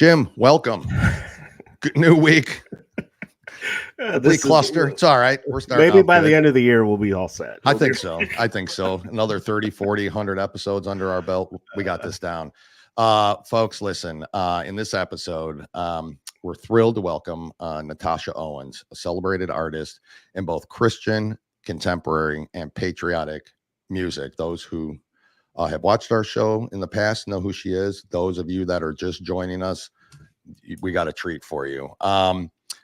Jim, welcome. Good new week. This cluster. It's all right. We're starting. Maybe by the end of the year, we'll be all set. I think so. Another 30, 40, 100 episodes under our belt. We got this down. Folks, listen, in this episode, we're thrilled to welcome Natasha Owens, a celebrated artist in both Christian, contemporary, and patriotic music. Those who have watched our show in the past know who she is. Those of you that are just joining us, we got a treat for you.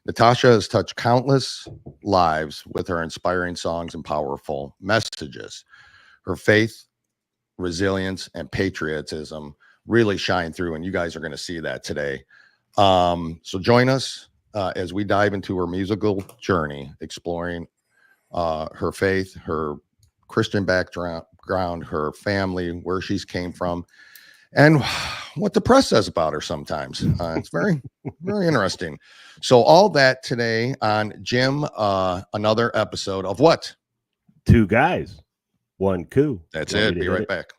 Natasha has touched countless lives with her inspiring songs and powerful messages. Her faith, resilience, and patriotism really shine through, and you guys are going to see that today. So join us as we dive into her musical journey, exploring her faith, her Christian background, her family, where she's came from, and what the press says about her sometimes. It's very, very interesting. So all that today on Jim, another episode of what? Two guys, one coup. That's it. Be right back.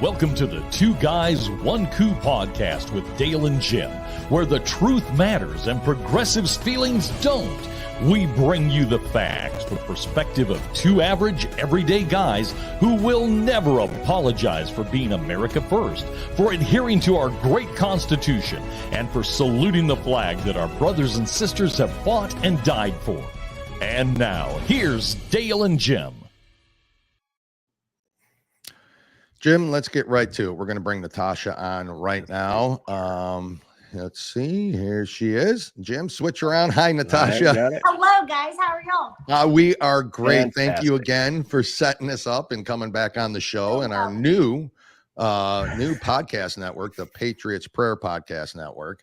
Welcome to the Two Guys, One Coup podcast with Dale and Jim, where the truth matters and progressives' feelings don't. We bring you the facts from the perspective of two average, everyday guys who will never apologize for being America first, for adhering to our great Constitution, and for saluting the flag that our brothers and sisters have fought and died for. And now, here's Dale and Jim. Jim, let's get right to it. We're going to bring Natasha on right now. Let's see. Here she is. Jim, switch around. Hi, Natasha. Hello, guys. How are y'all? We are great. Fantastic. Thank you again for setting us up and coming back on the show and our new podcast network, the Patriots Prayer Podcast Network.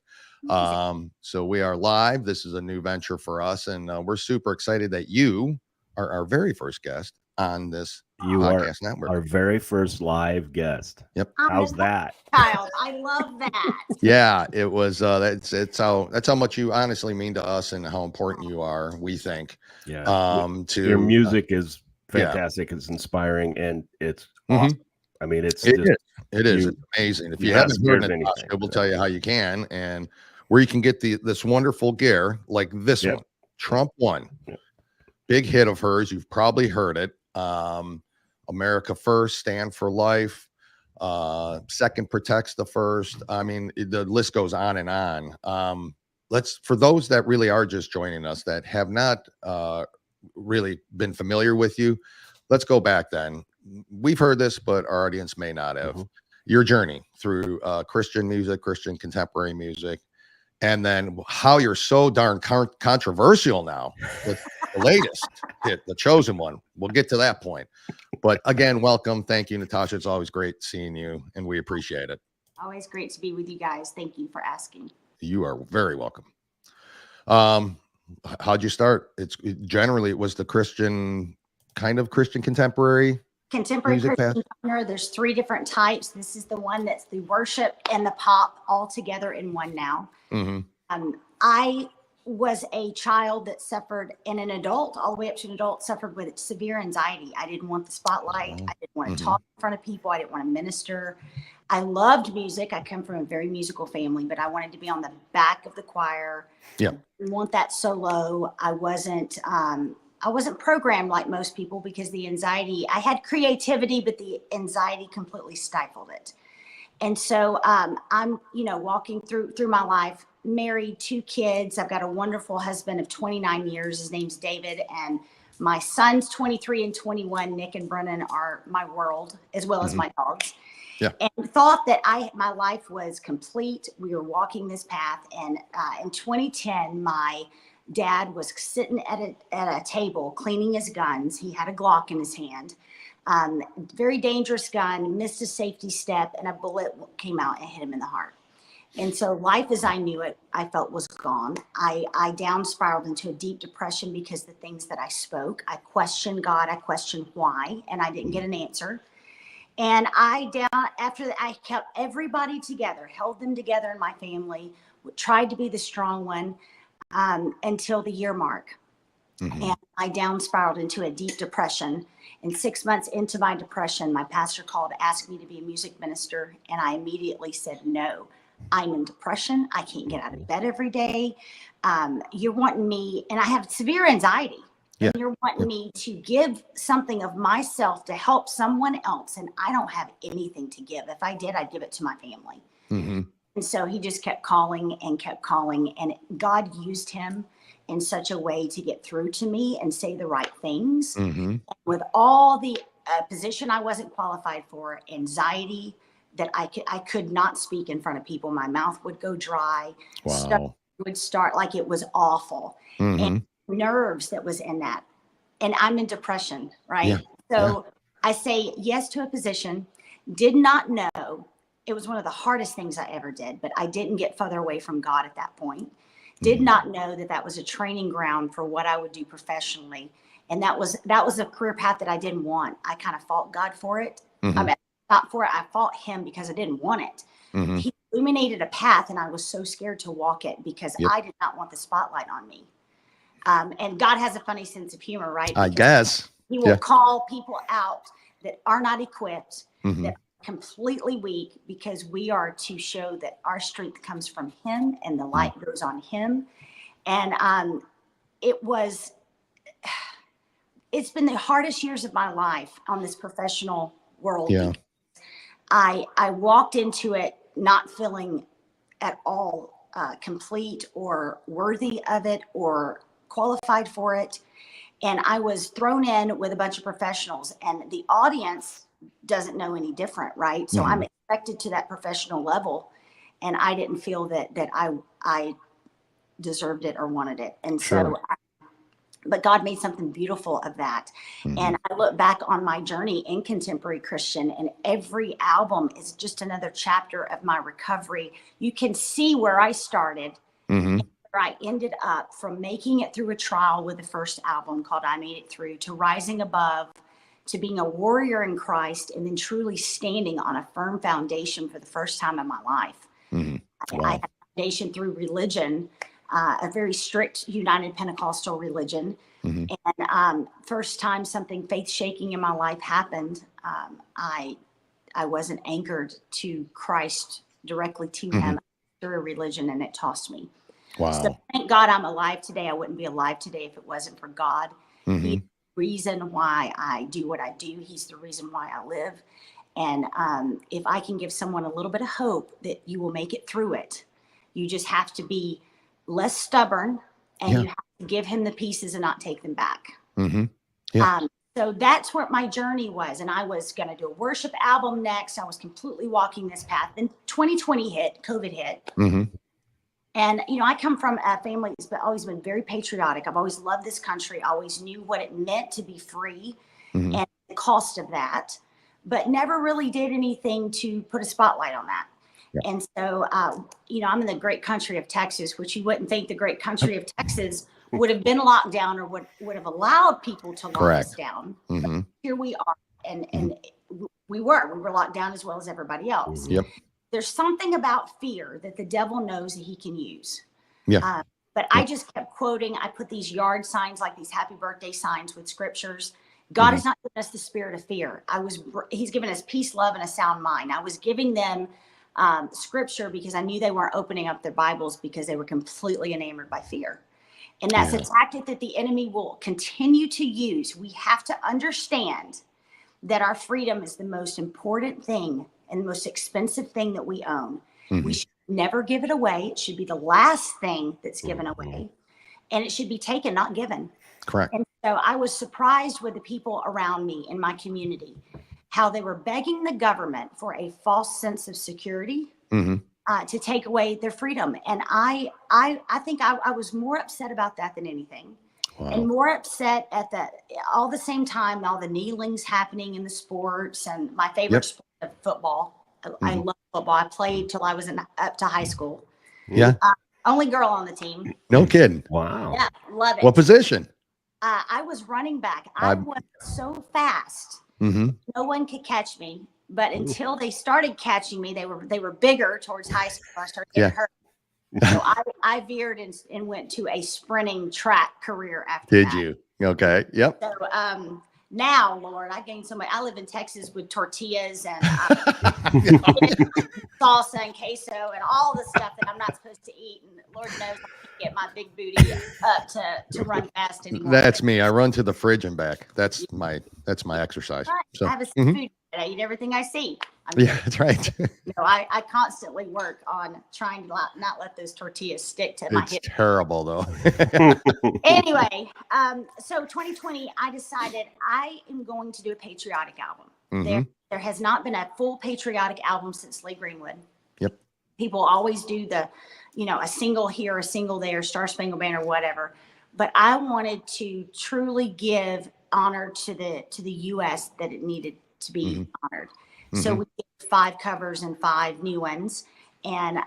So we are live. This is a new venture for us, and we're super excited that you are our very first guest on this podcast network. Our very first live guest. Yep. How's that? Child, I love that. Yeah, it was. That's how much you honestly mean to us and how important you are. We think. Yeah. To Your music is fantastic. It's inspiring, and it's awesome. I mean, it is. It's amazing. If you haven't heard it, we'll tell you how you can and where you can get this wonderful gear like this one, Trump One. Yep. Big hit of hers. You've probably heard it. America First, Stand for Life, Second Protects the First. I mean, the list goes on and on. For those that really are just joining us that have not really been familiar with you, let's go back then. We've heard this, but our audience may not have. Your journey through Christian music, Christian contemporary music, and then how you're so darn controversial now with the latest hit, The Chosen One. We'll get to that point. But again, welcome. Thank you, Natasha. It's always great seeing you, and we appreciate it. Always great to be with you guys. Thank you for asking. You are very welcome. How'd you start? It was the Christian contemporary Christian genre. There's three different types. This is the one that's the worship and the pop all together in one now. I was a child that suffered, and an adult, all the way up to an adult, suffered with severe anxiety. I didn't want the spotlight. I didn't want to talk in front of people. I didn't want to minister. I loved music. I come from a very musical family, but I wanted to be on the back of the choir. Yeah. I didn't want that solo. I wasn't programmed like most people because the anxiety, I had creativity, but the anxiety completely stifled it. And so I'm, walking through my life, married, 2 kids. I've got a wonderful husband of 29 years. His name's David. And my sons, 23 and 21, Nick and Brennan, are my world, as well as my dogs. Yeah. And thought that my life was complete. We were walking this path. And in 2010, my dad was sitting at a table cleaning his guns. He had a Glock in his hand. Very dangerous gun, missed a safety step, and a bullet came out and hit him in the heart. And so life as I knew it, I felt was gone. I down spiraled into a deep depression because the things that I spoke, I questioned God, I questioned why, and I didn't get an answer. And after that, I kept everybody together, held them together in my family, tried to be the strong one until the year mark. And I down spiraled into a deep depression. And 6 months into my depression, my pastor called to ask me to be a music minister. And I immediately said, no, I'm in depression. I can't get out of bed every day. You're wanting me, and I have severe anxiety. And you're wanting me to give something of myself to help someone else. And I don't have anything to give. If I did, I'd give it to my family. And so he just kept calling. And God used him in such a way to get through to me and say the right things. With all the position I wasn't qualified for, anxiety that I could not speak in front of people. My mouth would go dry. Stuff would start like it was awful. And nerves that was in that. And I'm in depression, right? So I say yes to a position, did not know. It was one of the hardest things I ever did, but I didn't get further away from God at that point. Did not know that was a training ground for what I would do professionally. And that was a career path that I didn't want. I kind of fought God for it. I mean, not for it. I fought him because I didn't want it. He illuminated a path and I was so scared to walk it because I did not want the spotlight on me. And God has a funny sense of humor, right? I guess. He will call people out that are not equipped, that are completely weak, because we are to show that our strength comes from him and the light goes on him. And it's been the hardest years of my life on this professional world. I walked into it not feeling at all complete or worthy of it or qualified for it. And I was thrown in with a bunch of professionals, and the audience doesn't know any different, right? So I'm expected to that professional level, and I didn't feel that I deserved it or wanted it. And but God made something beautiful of that. And I look back on my journey in contemporary Christian, and every album is just another chapter of my recovery. You can see where I started, and where I ended up, from making it through a trial with the first album called I Made It Through, to rising above, to being a warrior in Christ, and then truly standing on a firm foundation for the first time in my life. I had a foundation through religion, a very strict United Pentecostal religion. And first time something faith shaking in my life happened, I wasn't anchored to Christ, directly to him, through a religion, and it tossed me. So thank God I'm alive today. I wouldn't be alive today if it wasn't for God. He's the reason why I do what I do. He's the reason why I live. And if I can give someone a little bit of hope that you will make it through it, you just have to be less stubborn, and you have to give him the pieces and not take them back. So that's what my journey was. And I was going to do a worship album next. I was completely walking this path. Then 2020 hit, COVID hit. And, I come from a family that's always been very patriotic. I've always loved this country. I always knew what it meant to be free and the cost of that, but never really did anything to put a spotlight on that. And so, I'm in the great country of Texas, which you wouldn't think the great country of Texas would have been locked down or would have allowed people to lock us down. But here we are. And we were locked down as well as everybody else. There's something about fear that the devil knows that he can use. But I just kept quoting. I put these yard signs, like these happy birthday signs with scriptures. God has not given us the spirit of fear. He's given us peace, love, and a sound mind. I was giving them scripture because I knew they weren't opening up their Bibles because they were completely enamored by fear. And that's a tactic that the enemy will continue to use. We have to understand that our freedom is the most important thing and the most expensive thing that we own. We should never give it away. It should be the last thing that's given away, and it should be taken, not given. Correct. And so I was surprised with the people around me in my community, how they were begging the government for a false sense of security to take away their freedom. And I think I was more upset about that than anything. And more upset at all the same time, all the kneelings happening in the sports, and my favorite sport of football. I love football. I played till I was up to high school. Only girl on the team. No kidding. Wow. Yeah, love it. What position? I was running back. I was so fast. No one could catch me. But until they started catching me, they were bigger towards high school. I started getting hurt. So I veered and went to a sprinting track career after that. Did you? Okay. Yep. So now, Lord, I gained so much. I live in Texas with tortillas and salsa and queso and all the stuff that I'm not supposed to eat. And Lord knows I can't get my big booty up to run fast anymore. That's me. I run to the fridge and back. That's my exercise. Right. So I have a food. I eat everything I see. yeah, that's right. I constantly work on trying to not let those tortillas stick to my It's hip. terrible though. Anyway, so 2020, I decided I am going to do a patriotic album. There has not been a full patriotic album since Lee Greenwood. Yep. People always do a single here, a single there, Star Spangled Banner, whatever. But I wanted to truly give honor to the U.S. that it needed to be honored. So we did 5 covers and 5 new ones. And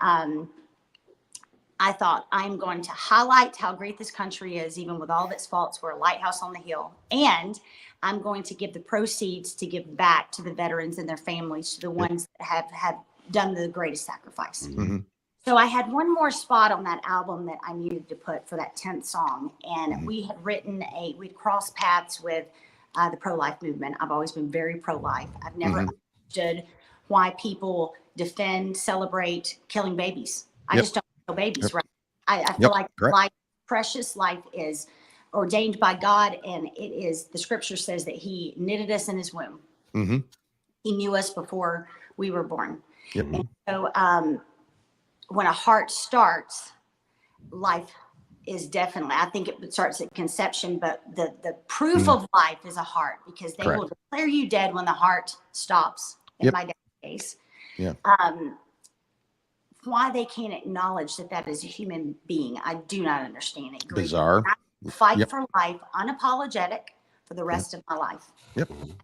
I thought, I'm going to highlight how great this country is, even with all of its faults. We're a lighthouse on the hill. And I'm going to give the proceeds to give back to the veterans and their families, to the ones that have done the greatest sacrifice. So I had one more spot on that album that I needed to put for that 10th song. And we had we'd crossed paths with the pro-life movement. I've always been very pro-life. I've never understood why people defend, celebrate killing babies. I just don't kill babies, right? I feel like life, precious life, is ordained by God, and it is, the scripture says that he knitted us in his womb. He knew us before we were born. And so when a heart starts, life is definitely, I think it starts at conception, but the proof of life is a heart, because they will declare you dead when the heart stops, in my dad's case. Why they can't acknowledge that is a human being, I do not understand it. Bizarre. I fight for life, unapologetic, for the rest of my life.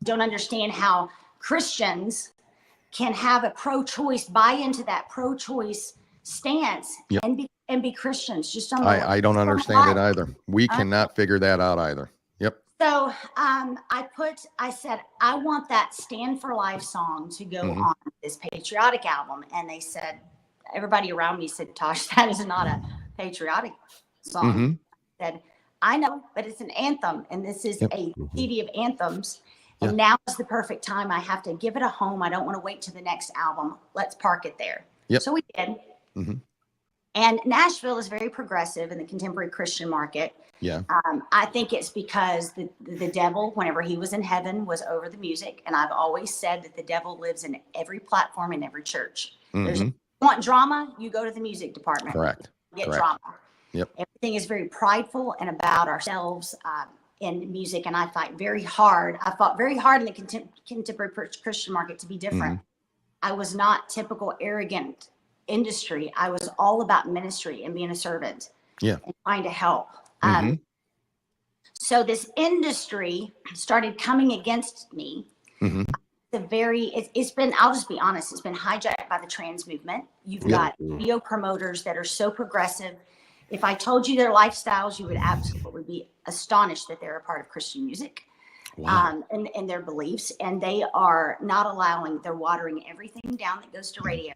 Don't understand how Christians can have a pro-choice, buy into that pro-choice stance and be Christians. Just don't. I don't understand it either. We cannot figure that out either. So I said, I want that Stand for Life song to go on this patriotic album. And they said, everybody around me said, Tosh, that is not a patriotic song. I said, I know, but it's an anthem. And this is a CD of anthems. And now is the perfect time. I have to give it a home. I don't want to wait to the next album. Let's park it there. So we did. And Nashville is very progressive in the contemporary Christian market. I think it's because the devil, whenever he was in heaven, was over the music. And I've always said that the devil lives in every platform in every church. If you want drama, you go to the music department. Get drama. Everything is very prideful and about ourselves in music. And I fight very hard. I fought very hard in the contemporary Christian market to be different. I was not typical arrogant industry. I was all about ministry and being a servant and trying to help. So this industry started coming against me. It's been, I'll just be honest, it's been hijacked by the trans movement. You've got video promoters that are so progressive. If I told you their lifestyles, you would absolutely be astonished that they're a part of Christian music. And their beliefs, and they are not allowing, they're watering everything down that goes to radio.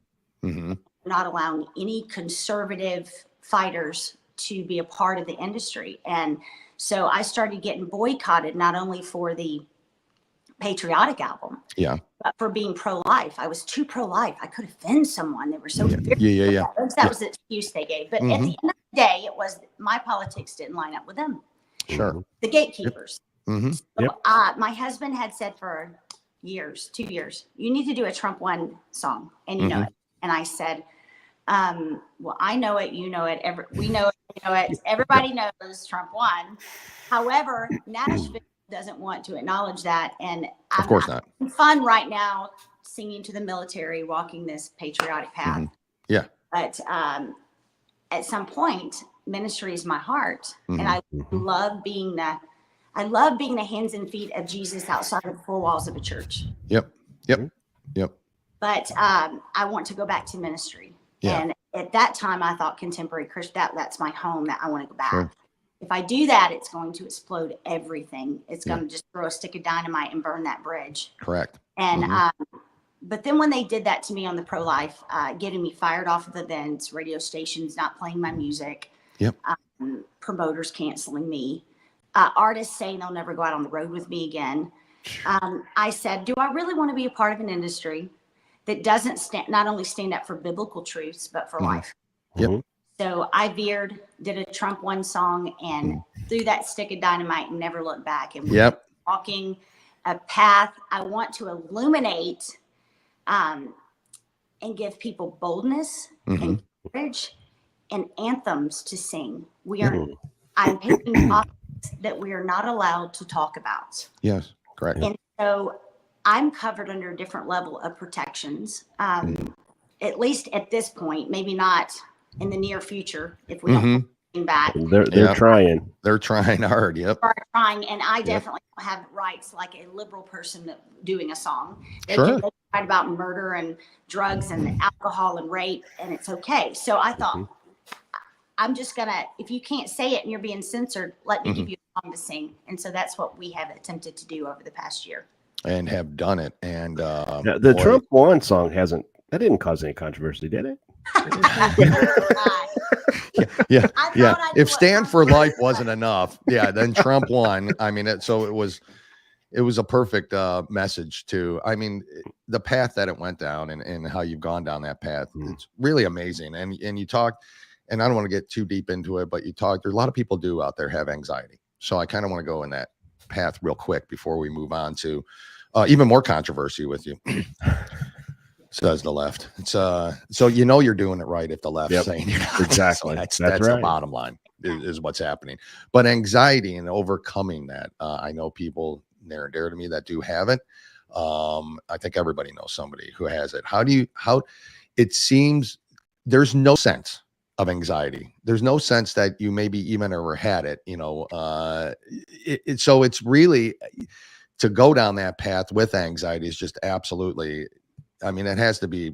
Not allowing any conservative fighters to be a part of the industry. And so I started getting boycotted, not only for the patriotic album, but for being pro-life. I was too pro-life. I could offend someone. They were so That was the excuse they gave. But at the end of the day, it was my politics didn't line up with them. The gatekeepers. So, my husband had said for years, 2 years, you need to do a Trump 1 song, and you know it. And I said, well, I know it, you know it, we know it, you know it. Everybody knows Trump 1. However, Nashville doesn't want to acknowledge that, and of course not. I'm fun right now singing to the military, walking this patriotic path. But at some point, ministry is my heart, and I love being the hands and feet of Jesus outside of the four walls of a church. But I want to go back to ministry. And at that time, I thought contemporary Christian, that's my home, that I want to go back. If I do that, it's going to explode everything. It's going to just throw a stick of dynamite and burn that bridge. And But then when they did that to me on the pro-life, getting me fired off of events, radio stations not playing my music, Yep. Promoters canceling me, artists saying they'll never go out on the road with me again. I said, do I really want to be a part of an industry that doesn't not only stand up for biblical truths, but for life? Yep. So I veered, did a Trump One song, and threw that stick of dynamite and never looked back. And we're walking a path. I want to illuminate and give people boldness and courage and anthems to sing. I'm picking topics that we are not allowed to talk about. Yes, correct. And so I'm covered under a different level of protections, at least at this point, maybe not in the near future if we don't come back. They're trying. They're trying hard. Yep. Are trying, and I definitely don't have rights like a liberal person doing a song. They Sure. can write about murder and drugs and alcohol and rape, and it's okay. So I thought, I'm just gonna, if you can't say it and you're being censored, let me give you a song to sing. And so that's what we have attempted to do over the past year. And have done it. And the Trump One song didn't cause any controversy, did it? Yeah. If Stand for Life wasn't enough, then Trump won. I mean, it was a perfect message to, I mean, the path that it went down and how you've gone down that path. It's really amazing. And you talked, and I don't want to get too deep into it, but you talked, there's a lot of people out there have anxiety. So I kind of want to go in that path real quick before we move on to even more controversy with you. Says the left. It's so you're doing it right if the left saying you're not. Exactly. So that's right. The bottom line is what's happening. But anxiety and overcoming that, I know people near and dear to me that do have it. I think everybody knows somebody who has it. How it seems there's no sense of anxiety. There's no sense that you maybe even ever had it, so it's really to go down that path with anxiety is just absolutely, I mean, that has to be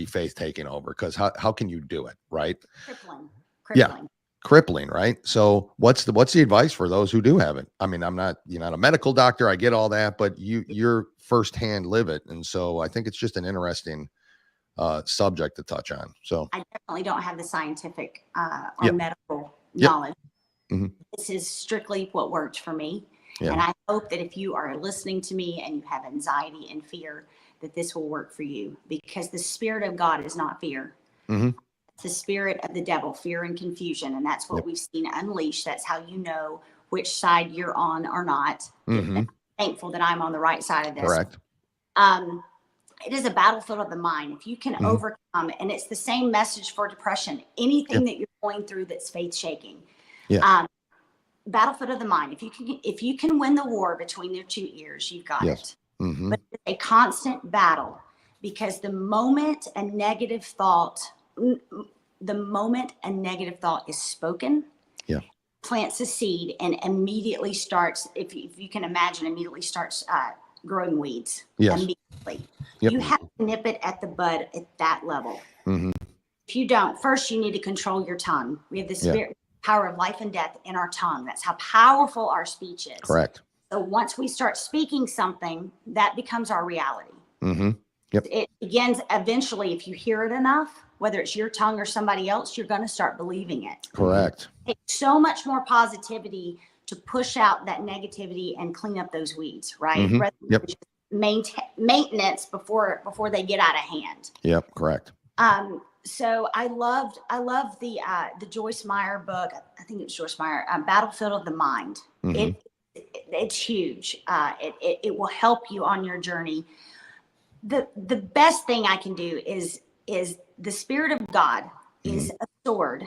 faith taking over, because how can you do it, right? Crippling. Yeah, crippling, right? So what's the advice for those who do have it? I mean, you're not a medical doctor, I get all that, but you're firsthand live it, and so I think it's just an interesting subject to touch on. So I definitely don't have the scientific or medical knowledge. This is strictly what worked for me, and I hope that if you are listening to me and you have anxiety and fear, that this will work for you, because the Spirit of God is not fear. It's the spirit of the devil, fear and confusion. And that's what we've seen unleashed. That's how you know which side you're on or not. I'm thankful that I'm on the right side of this. Correct. It is a battlefield of the mind. If you can overcome, and it's the same message for depression, anything that you're going through that's faith shaking. Battlefield of the mind. If you can win the war between their two ears, you've got it. But it's a constant battle, because the moment a negative thought is spoken, plants a seed and immediately starts, if you can imagine, growing weeds. Immediately. You have to nip it at the bud at that level. If you don't, first you need to control your tongue. We have the spirit power of life and death in our tongue. That's how powerful our speech is. Correct. So once we start speaking something, that becomes our reality. It begins eventually, if you hear it enough, whether it's your tongue or somebody else, you're going to start believing it. Correct. It takes so much more positivity to push out that negativity and clean up those weeds, right? Rather than just maintenance before they get out of hand. Correct. So I love the Joyce Meyer book. I think it was Joyce Meyer, Battlefield of the Mind. It's huge. It will help you on your journey. The best thing I can do is the Spirit of God is a sword,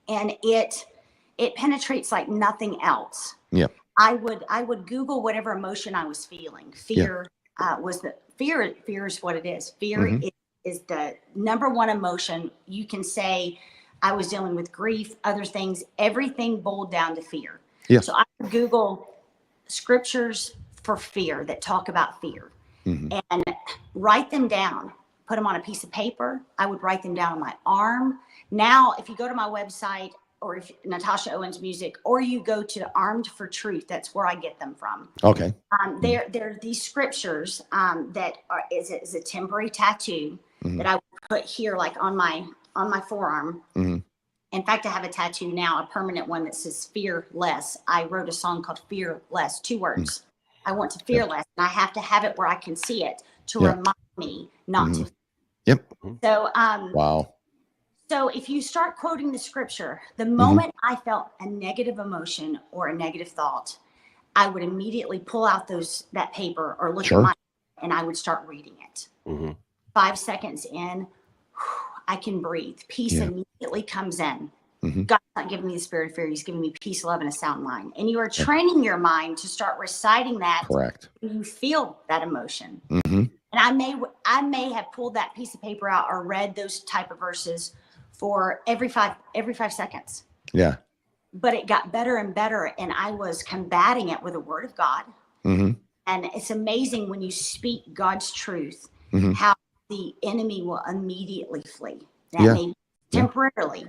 and it penetrates like nothing else. I would Google whatever emotion I was feeling. Fear fear is what it is. Fear is the number one emotion. You can say I was dealing with grief, other things, everything boiled down to fear. So I would Google scriptures for fear that talk about fear and write them down, put them on a piece of paper. I would write them down on my arm. Now, if you go to my website or if Natasha Owens music, or you go to Armed for Truth. That's where I get them from. Okay. They're these scriptures that is a temporary tattoo that I would put here, like on my forearm. In fact, I have a tattoo now, a permanent one that says "Fearless." I wrote a song called "Fearless," 2 words. I want to fear less, and I have to have it where I can see it to remind me not to. Yep. So, wow. So if you start quoting the scripture, the moment I felt a negative emotion or a negative thought, I would immediately pull out that paper or look at my, and I would start reading it. 5 seconds in, I can breathe. Peace immediately comes in. God's not giving me the spirit of fear. He's giving me peace, love, and a sound mind. And you are training your mind to start reciting that. Correct. When you feel that emotion. And I may have pulled that piece of paper out or read those type of verses for every 5 seconds. Yeah. But it got better and better, and I was combating it with the word of God. And it's amazing when you speak God's truth, how the enemy will immediately flee. That may be temporarily.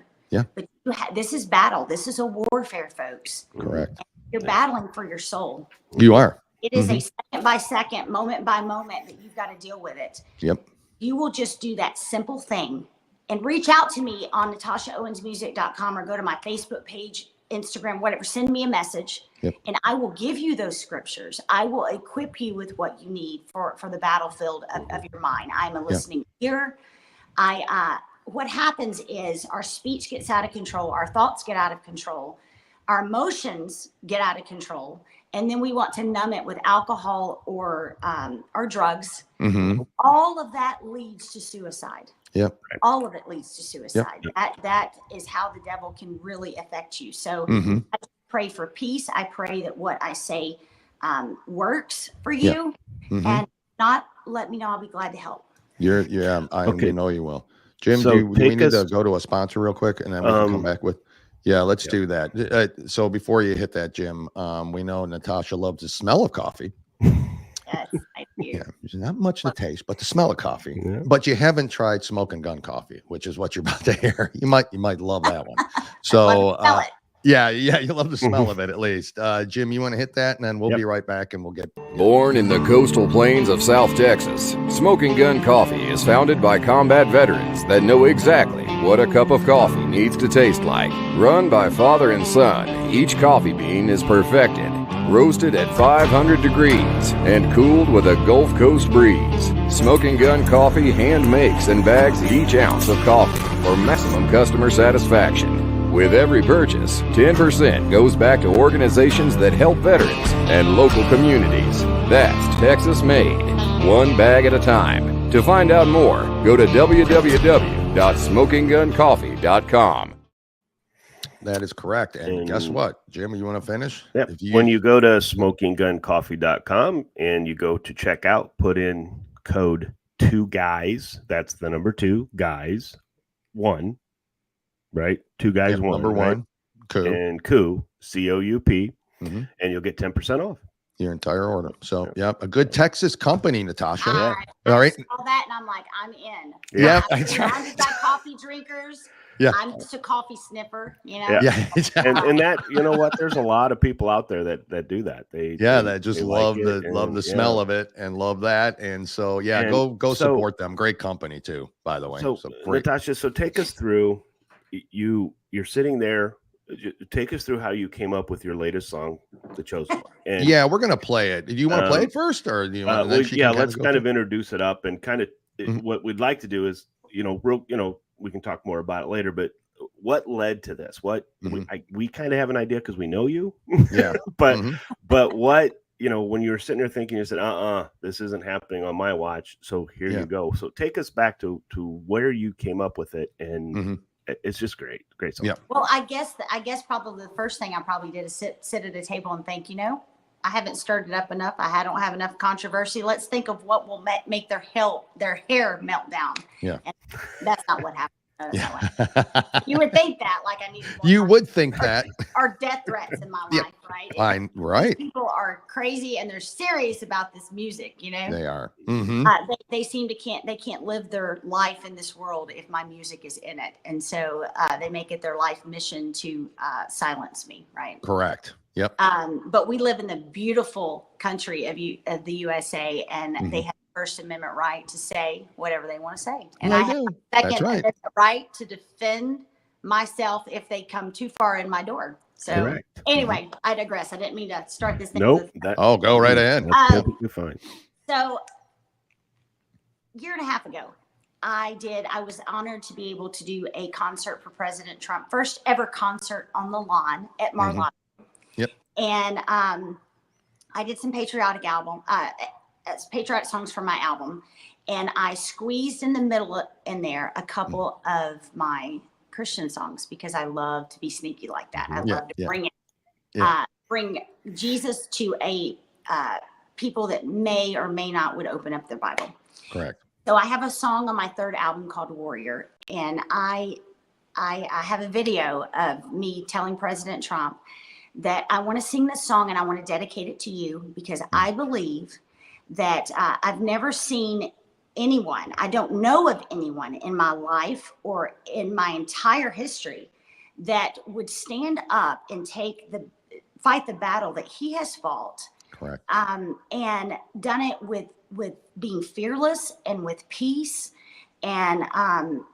But this is battle. This is a warfare, folks. Correct. And you're battling for your soul. You are. It is a second by second, moment by moment that you've got to deal with it. Yep. You will just do that simple thing and reach out to me on natashaowensmusic.com or go to my Facebook page, Instagram, whatever. Send me a message and I will give you those scriptures. I will equip you with what you need for the battlefield of your mind. I'm a listening ear. What happens is our speech gets out of control. Our thoughts get out of control. Our emotions get out of control. And then we want to numb it with alcohol or drugs. All of that leads to suicide. All of it leads to suicide. That is how the devil can really affect you. So I pray for peace. I pray that what I say works for you. And not let me know. I'll be glad to help. I know you will. Jim, do we need to go to a sponsor real quick and then we can come back with? Yeah, let's do that. So before you hit that, Jim, we know Natasha loves the smell of coffee. Yes, I do. Yeah, there's not much to taste, but the smell of coffee. But you haven't tried smoking gun coffee, which is what you're about to hear. You might love that one. So yeah, you love the smell of it at least. Jim, you want to hit that, and then we'll be right back, and we'll get. Born in the coastal plains of South Texas, Smoking Gun Coffee is founded by combat veterans that know exactly what a cup of coffee needs to taste like. Run by father and son, each coffee bean is perfected, roasted at 500 degrees, and cooled with a Gulf Coast breeze. Smoking Gun Coffee hand makes and bags each ounce of coffee for maximum customer satisfaction. With every purchase, 10% goes back to organizations that help veterans and local communities. That's Texas made, one bag at a time. To find out more, go to www.smokingguncoffee.com. That is correct. And guess what, Jim, you want to finish? Yep. When you go to smokingguncoffee.com and you go to checkout, put in code 2GUYS. That's the number 2 guys 1. Right, 2 guys, 1. Number 1, right? Coup. And Coup, COUP, and you'll get 10% off your entire order. So, a good Texas company, Natasha. All right. I saw that, and I'm like, I'm in. I'm just got coffee drinkers. I'm just a coffee sniffer. You know. And that, you know what? There's a lot of people out there that do that. They just love the smell of it and love that. And so go support them. Great company too, by the way. So Natasha, so take us through. You're sitting there. Take us through how you came up with your latest song, The Chosen One. And we're gonna play it. Do you want to play it first, or do you want? Let's kind of introduce it up and kind of what we'd like to do is we can talk more about it later. But what led to this? What we kind of have an idea because we know you. but what when you were sitting there thinking, you said, this isn't happening on my watch. So here you go. So take us back to where you came up with it and. It's just great song. Well, I guess probably the first thing I probably did is sit at a table and think, I haven't stirred it up enough. I don't have enough controversy. Let's think of what will make their hair melt down. And that's not what happened. Yeah. You would think that, like I needed more You money. would think that. Or death threats in my Yeah. life, right? Fine. Right. People are crazy and they're serious about this music, you know? They are. Mm-hmm. They seem to can't live their life in this world if my music is in it. And so they make it their life mission to silence me, right? Correct. Yep. But we live in the beautiful country of the USA, and they have First Amendment right to say whatever they want to say. And I have a Second Amendment right to defend myself if they come too far in my door. So anyway, I digress. I didn't mean to start this thing. Nope. Go right ahead. You're fine. So a year and a half ago, I was honored to be able to do a concert for President Trump, first ever concert on the lawn at Mar-a-Lago. Yep. And I did some patriotic songs for my album, and I squeezed in the middle in there a couple of my Christian songs because I love to be sneaky like that. I love to bring Jesus to a people that may or may not would open up their Bible. Correct. So I have a song on my third album called Warrior, and I have a video of me telling President Trump that I want to sing this song and I want to dedicate it to you because I believe that I've never seen anyone, I don't know of anyone in my life or in my entire history that would stand up and fight the battle that he has fought. Correct. And done it with being fearless and with peace, and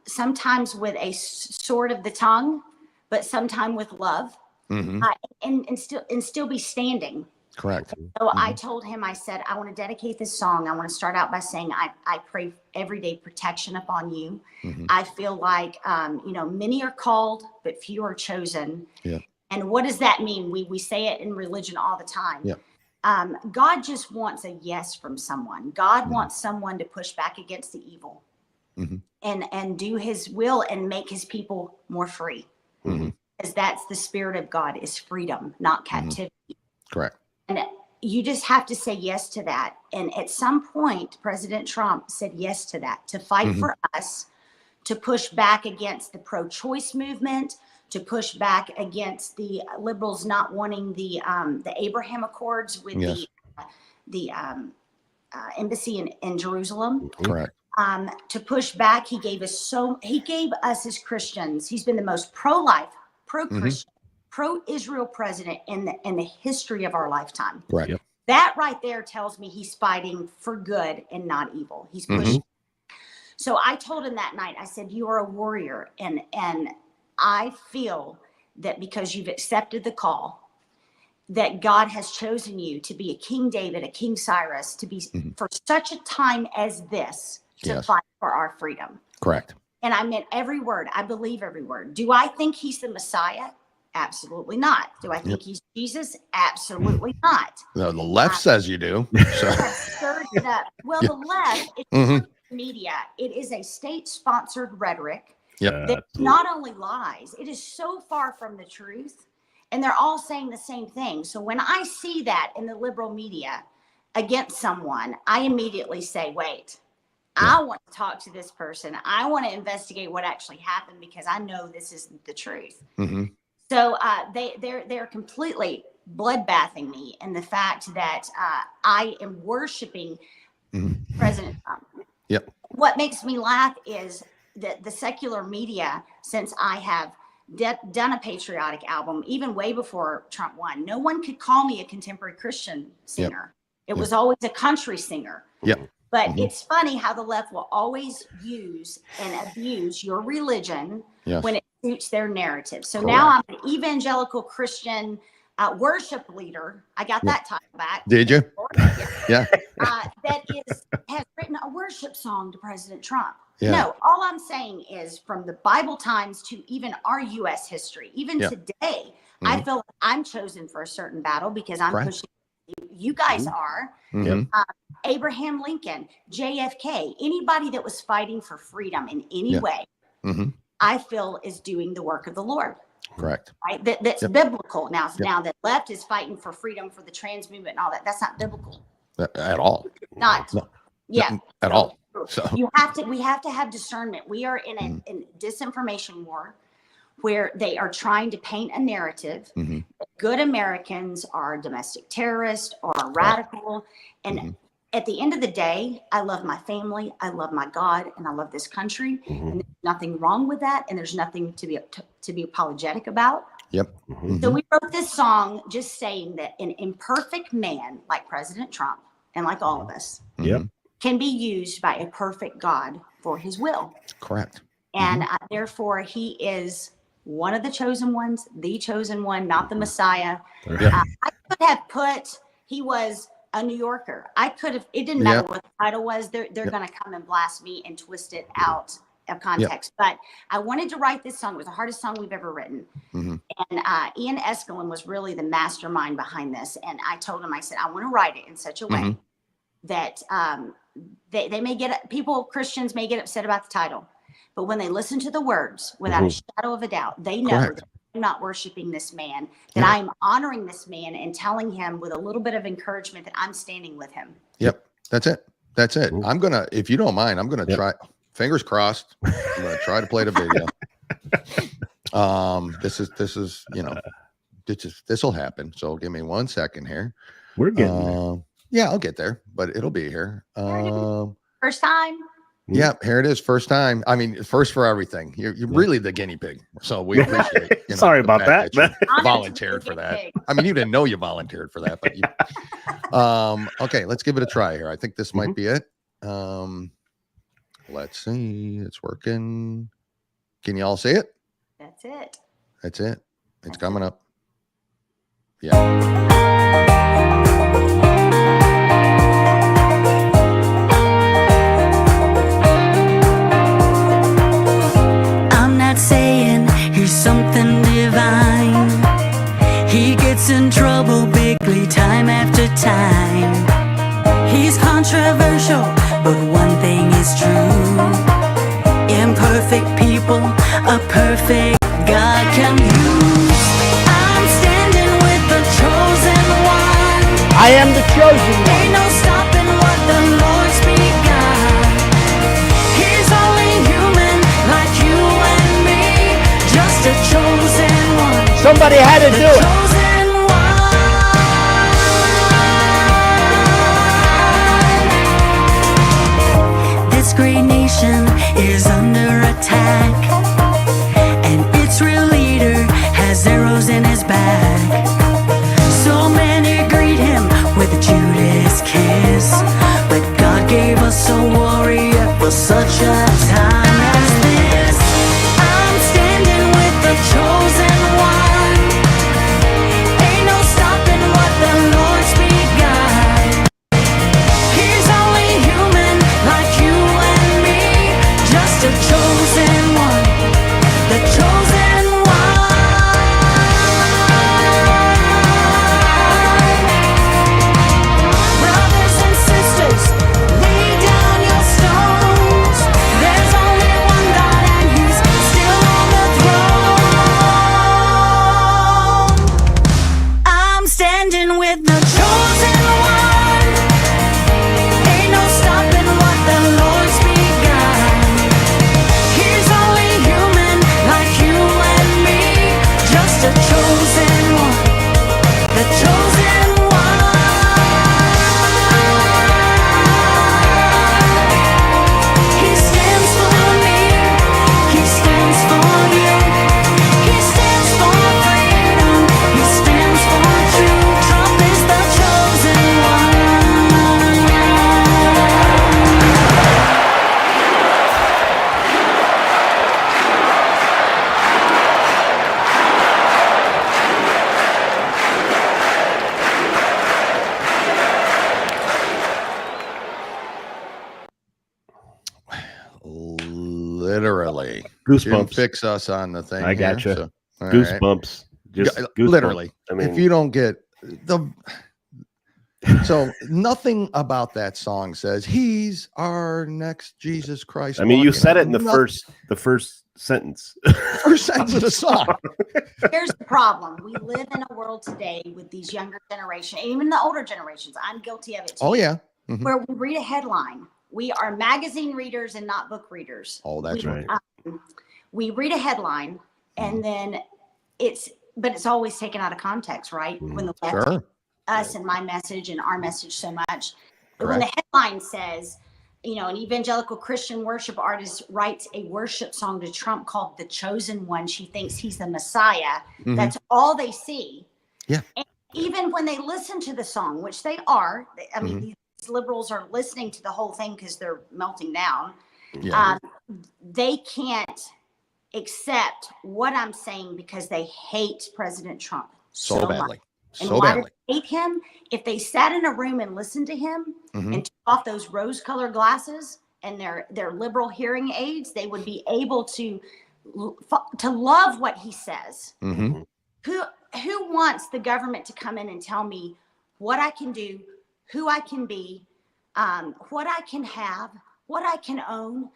sometimes with a sword of the tongue, but sometimes with love, and still be standing. Correct. So I told him, I said, I want to dedicate this song. I want to start out by saying, I pray everyday protection upon you. I feel like, many are called, but few are chosen. Yeah. And what does that mean? We say it in religion all the time. Yeah. God just wants a yes from someone. God wants someone to push back against the evil and do his will and make his people more free. Because that's the spirit of God, is freedom, not captivity. Correct. And you just have to say yes to that. And at some point, President Trump said yes to that, to fight for us, to push back against the pro-choice movement, to push back against the liberals not wanting the Abraham Accords with the embassy in Jerusalem. Correct. To push back, he gave us as Christians. He's been the most pro-life, pro-Christian, pro-Israel president in the history of our lifetime. Right. Yep. That right there tells me he's fighting for good and not evil. He's pushing. So I told him that night, I said, you are a warrior. And I feel that because you've accepted the call, that God has chosen you to be a King David, a King Cyrus, to be for such a time as this, to fight for our freedom. Correct. And I meant every word. I believe every word. Do I think he's the Messiah? Absolutely not. Do I think he's Jesus? Absolutely not. The left says you do. So. Stirred it up. Well, the left, it's media. It is a state-sponsored rhetoric that not only lies, it is so far from the truth, and they're all saying the same thing. So when I see that in the liberal media against someone, I immediately say, wait, I want to talk to this person. I want to investigate what actually happened because I know this isn't the truth. So they're completely bloodbathing me, and the fact that I am worshiping President Trump. What makes me laugh is that the secular media, since I have done a patriotic album, even way before Trump won, no one could call me a contemporary Christian singer. It was always a country singer. But it's funny how the left will always use and abuse your religion when it suits their narrative. So now I'm an evangelical Christian worship leader. I got that title back. Did you? That has written a worship song to President Trump. No, all I'm saying is from the Bible times to even our U.S. history, even today, I feel like I'm chosen for a certain battle because I'm pushing. You guys are. Abraham Lincoln, JFK, anybody that was fighting for freedom in any way, I feel is doing the work of the Lord. Correct. Right? That's biblical. Now the left is fighting for freedom for the trans movement and all that. That's not biblical. At all. Not. Yeah. At all. So we have to have discernment. We are in a disinformation war where they are trying to paint a narrative that good Americans are domestic terrorists or radical. And at the end of the day, I love my family, I love my God, and I love this country. And there's nothing wrong with that. And there's nothing to be apologetic about. Yep. So we wrote this song just saying that an imperfect man like President Trump and like all of us can be used by a perfect God for his will. Correct. And therefore, he is one of the chosen ones, the chosen one, not the Messiah. I could have put, he was a New Yorker. I could have, it didn't matter what the title was. They're going to come and blast me and twist it out of context. But I wanted to write this song. It was the hardest song we've ever written. And Ian Eskelin was really the mastermind behind this. And I told him, I said, I want to write it in such a way that they may get, Christians may get upset about the title. But when they listen to the words, without a shadow of a doubt, they know that I'm not worshiping this man, that I'm honoring this man and telling him with a little bit of encouragement that I'm standing with him. Yep. That's it. That's it. I'm going to, if you don't mind, I'm going to try, fingers crossed. I'm going to try to play the video. This is, you know, this will happen. So give me 1 second here. We're getting there. Yeah, I'll get there, but it'll be here. First time. Yeah, here it is. First time. I mean, first for everything. You're really the guinea pig. So we appreciate it. You know, sorry about that. You volunteered for that. I mean, you didn't know you volunteered for that, but you okay, let's give it a try here. I think this might be it. Let's see. It's working. Can you all see it? That's it. That's it. It's coming up. Yeah. Saying he's something divine. He gets in trouble bigly time after time. He's controversial, but one thing is true. Imperfect people, a perfect God can use. I'm standing with the chosen one. I am the chosen one. Ain't no stopping what the Lord's begun. He's only human like you and me, just a chosen one. Somebody had to do it. Chosen one. This great nation is under attack, and its real leader has arrows in his back. So many greet him with a Judas kiss, but God gave us a warrior for such a time as this. I'm standing with the chosen one. Ain't no stopping what the Lord's begun. He's only human like you and me, just a chosen one, the chosen one. Brothers and sisters, lay down your stones. There's only one God and he's still on the throne. I'm standing with the chosen one. Ain't no stopping what the Lord's begun. He's only human like you and me, just a chosen one, the chosen one. He stands for me, he stands for you, he stands for freedom, he stands for truth. Trump is the chosen one. Literally. Goosebumps. Didn't fix us on the thing. I here, gotcha. so, all right. Goosebumps. Just Yeah, goosebumps. literally. I mean, If you don't get the so nothing about that song says he's our next Jesus Christ. I mean, you walking said out. it in the first sentence. first sentence of the song. Here's the problem. We live in a world today with these younger generation, and even the older generations. I'm guilty of it too. Oh yeah. Where we read a headline We are magazine readers and not book readers. Oh, that's right. We read a headline and then it's always taken out of context, right? When the left Sure. us and my message and our message so much. But Correct. when the headline says, an evangelical Christian worship artist writes a worship song to Trump called The Chosen One. She thinks he's the Messiah. Mm-hmm. That's all they see. Yeah. And even when they listen to the song, which they are, I mean, these liberals are listening to the whole thing because they're melting down. Yeah. They can't accept what I'm saying because they hate President Trump so badly. much. And So why badly. do they hate him? If they sat in a room and listened to him and took off those rose-colored glasses and their liberal hearing aids, they would be able to love what he says. Mm-hmm. Who wants the government to come in and tell me what I can do, who I can be, what I can have, what I can own?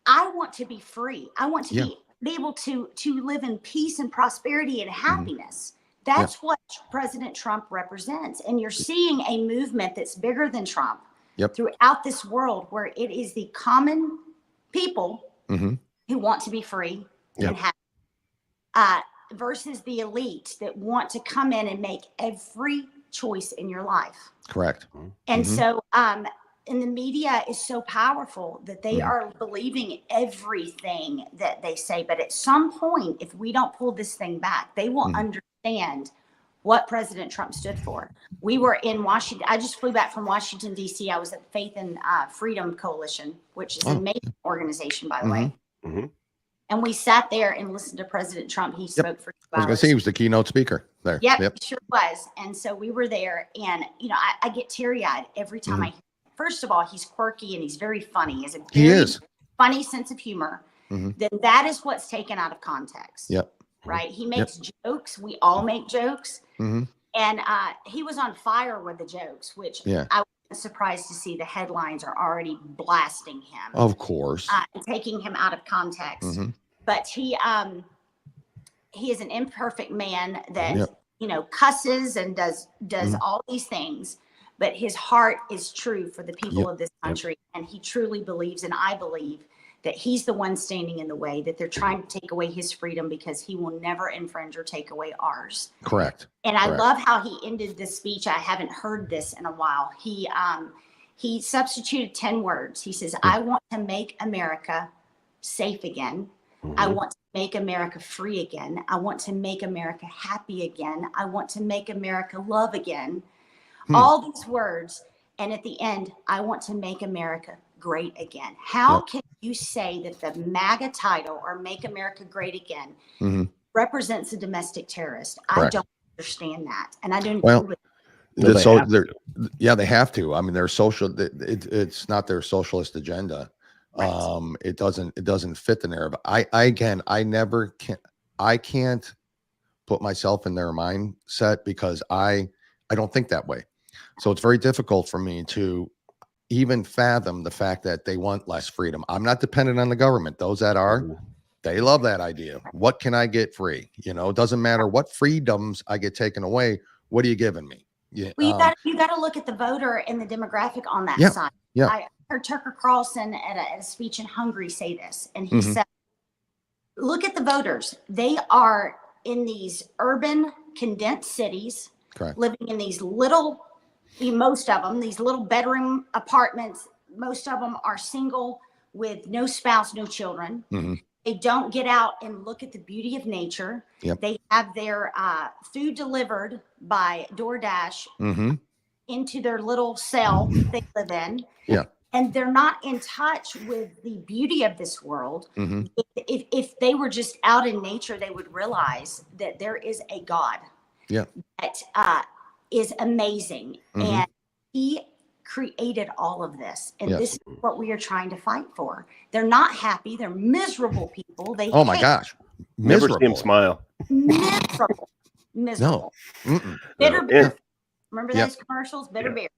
I want to be free. I want to be able to live in peace and prosperity and happiness. That's what President Trump represents. And you're seeing a movement that's bigger than Trump throughout this world, where it is the common people who want to be free and happy, versus the elite that want to come in and make every choice in your life. Correct. And so, and the media is so powerful that they are believing everything that they say. But at some point, if we don't pull this thing back, they will understand what President Trump stood for. We were in Washington. I just flew back from Washington, D.C. I was at the Faith and Freedom Coalition, which is an amazing organization, by the way. And we sat there and listened to President Trump. He spoke for 2 hours. I was going to say he was the keynote speaker there. Yep, he sure was. And so we were there, and I get teary-eyed every time I hear. First of all, he's quirky and he's very funny. He has a very funny sense of humor. Then that is what's taken out of context. Yep. Right? He makes jokes. We all make jokes. And he was on fire with the jokes, which I was surprised to see the headlines are already blasting him. Of course. Taking him out of context. But he is an imperfect man that, cusses and does all these things. But his heart is true for the people of this country. And he truly believes, and I believe, that he's the one standing in the way, that they're trying to take away his freedom because he will never infringe or take away ours. Correct. And I love how he ended this speech. I haven't heard this in a while. He substituted 10 words. He says, I want to make America safe again. I want to make America free again. I want to make America happy again. I want to make America love again. All these words. And at the end, I want to make America great again. How can you say that the MAGA title, or Make America Great Again, represents a domestic terrorist? Correct. I don't understand that. And I don't they have to. I mean, their social, it's not their socialist agenda. Right. It doesn't fit the narrative. I can't put myself in their mindset because I don't think that way. So it's very difficult for me to even fathom the fact that they want less freedom. I'm not dependent on the government. Those that are, they love that idea. What can I get free? It doesn't matter what freedoms I get taken away. What are you giving me? Yeah. Well, you got to look at the voter and the demographic on that side. Yeah. I heard Tucker Carlson at a speech in Hungary say this, and he said, look at the voters. They are in these urban condensed cities, living in these little, most of them, these little bedroom apartments. Most of them are single with no spouse, no children. They don't get out and look at the beauty of nature. They have their food delivered by DoorDash into their little cell they live in. And they're not in touch with the beauty of this world. If they were just out in nature, they would realize that there is a God that is amazing. And he created all of this. And this is what we are trying to fight for. They're not happy. They're miserable people. They my gosh. Miserable. Never see him smile. Miserable. No. Bitter beer. Remember those commercials? Bitter beer.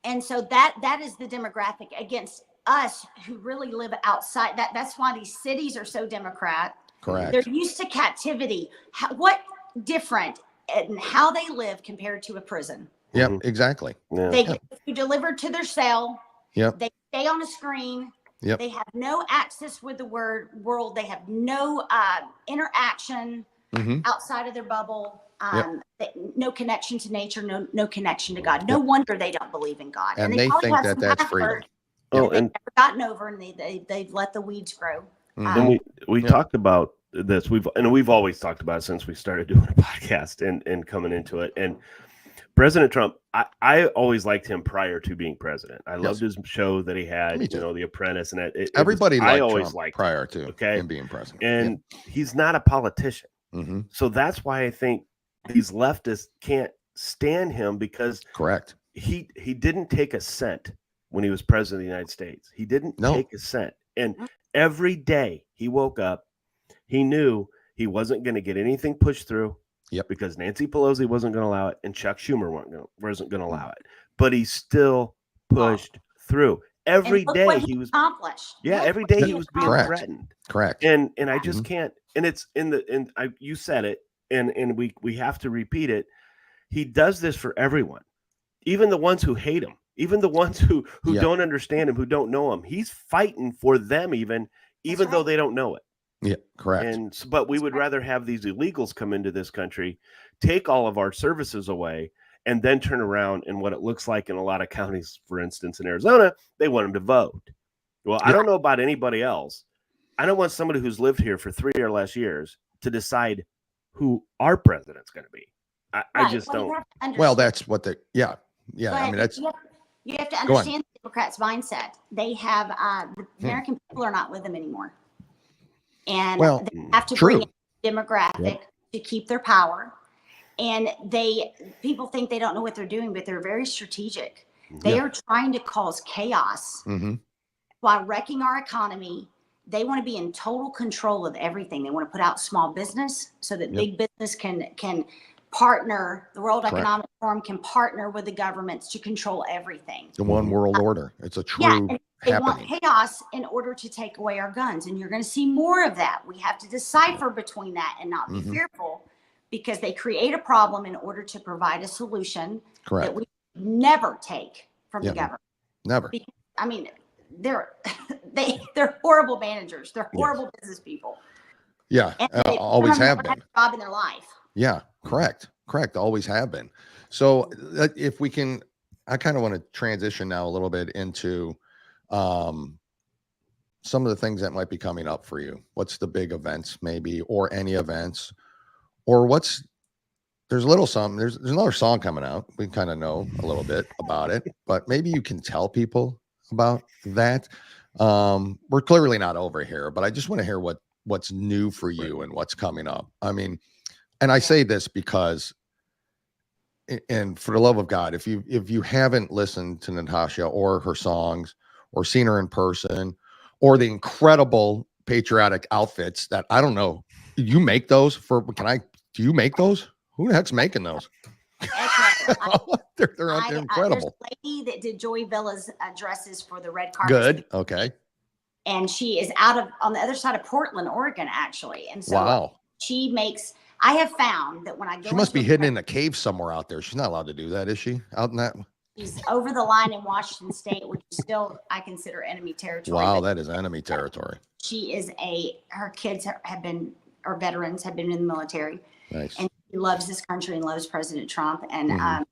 And so that is the demographic against us who really live outside. That's why these cities are so Democrat. Correct. They're used to captivity. What different in how they live compared to a prison? Yep, exactly. Yeah. They get food delivered to their cell. Yep. They stay on a screen. Yep. They have no access with the world. They have no interaction outside of their bubble. No connection to nature. No connection to God. No wonder they don't believe in God. And they probably think have that some that's bad freedom. hurt Oh, that they've and never gotten over, and they've let the weeds grow. and we talked about this. We've always talked about it since we started doing a podcast and coming into it. And President Trump, I always liked him prior to being president. I loved his show that he had, The Apprentice, and everybody I liked always Trump liked prior to him being president. And he's not a politician, so that's why I think these leftists can't stand him, because correct, he didn't take a cent when he was president of the United States. He didn't take a cent, and every day he woke up, he knew he wasn't going to get anything pushed through. Yep. Because Nancy Pelosi wasn't going to allow it, and Chuck Schumer wasn't going to allow it. But he still pushed through. Every day he was accomplished. Yeah, every day he was being threatened. Correct. And I just can't. And it's you said it, and we have to repeat it. He does this for everyone, even the ones who hate him, even the ones who don't understand him, who don't know him. He's fighting for them, even though they don't know it. Yeah, correct. But we would rather have these illegals come into this country, take all of our services away, and then turn around, and what it looks like in a lot of counties, for instance, in Arizona, they want them to vote. Well, I don't know about anybody else. I don't want somebody who's lived here for 3 or less years to decide who our president's going to be. I just don't. Well, that's what yeah. I mean, that's. You have to understand the Democrats' mindset. They have the American people are not with them anymore. And they have to bring in demographic to keep their power. And people think they don't know what they're doing, but they're very strategic. They are trying to cause chaos while wrecking our economy. They want to be in total control of everything. They want to put out small business so that big business can partner. The World Economic Forum can partner with the governments to control everything. The one world order. It's a true They happening. want chaos in order to take away our guns. And you're going to see more of that. We have to decipher between that and not be fearful, because they create a problem in order to provide a solution that we never take from the government. Never. Because, I mean, they're horrible managers. They're horrible business people. Yeah, always have been. A job in their life. Yeah, correct. Always have been. So if we can, I kind of want to transition now a little bit into some of the things that might be coming up for you. What's the big events, maybe, or any events, or there's a little something. There's another song coming out. We kind of know a little bit about it, but maybe you can tell people about that. We're clearly not over here, but I just want to hear what's new for you and what's coming up. I mean, and I say this because, and for the love of God, if you haven't listened to Natasha or her songs or seen her in person or the incredible patriotic outfits that, I don't know, you make those do you make those? Who the heck's making those? They're incredible. There's a lady that did Joey Villa's dresses for the red carpet. Good. Okay. And she is on the other side of Portland, Oregon, actually. And so she makes, I have found that when I go, she must be hidden in a cave somewhere out there. She's not allowed to do that, is she? Out in that? She's over the line in Washington State, which is still, I consider, enemy territory. Wow, that is enemy territory. She is her kids are veterans, have been in the military. Nice. And she loves this country and loves President Trump. And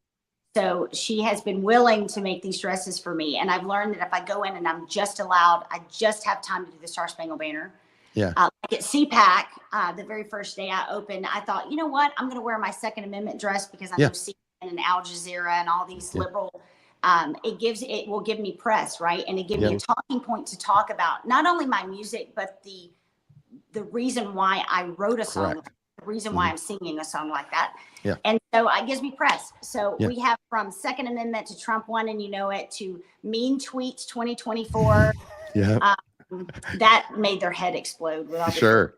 so she has been willing to make these dresses for me. And I've learned that if I go in and I just have time to do the Star Spangled Banner. Yeah. Like at CPAC, the very first day I opened, I thought, you know what? I'm going to wear my Second Amendment dress because I know CNN and Al Jazeera and all these liberal, it will give me press, right? And it gives me a talking point to talk about not only my music, but the reason why I wrote a song, the reason why I'm singing a song like that. Yeah. And so it gives me press. So we have from Second Amendment to Trump One and You Know It to Mean Tweets 2024. Yeah. That made their head explode. With all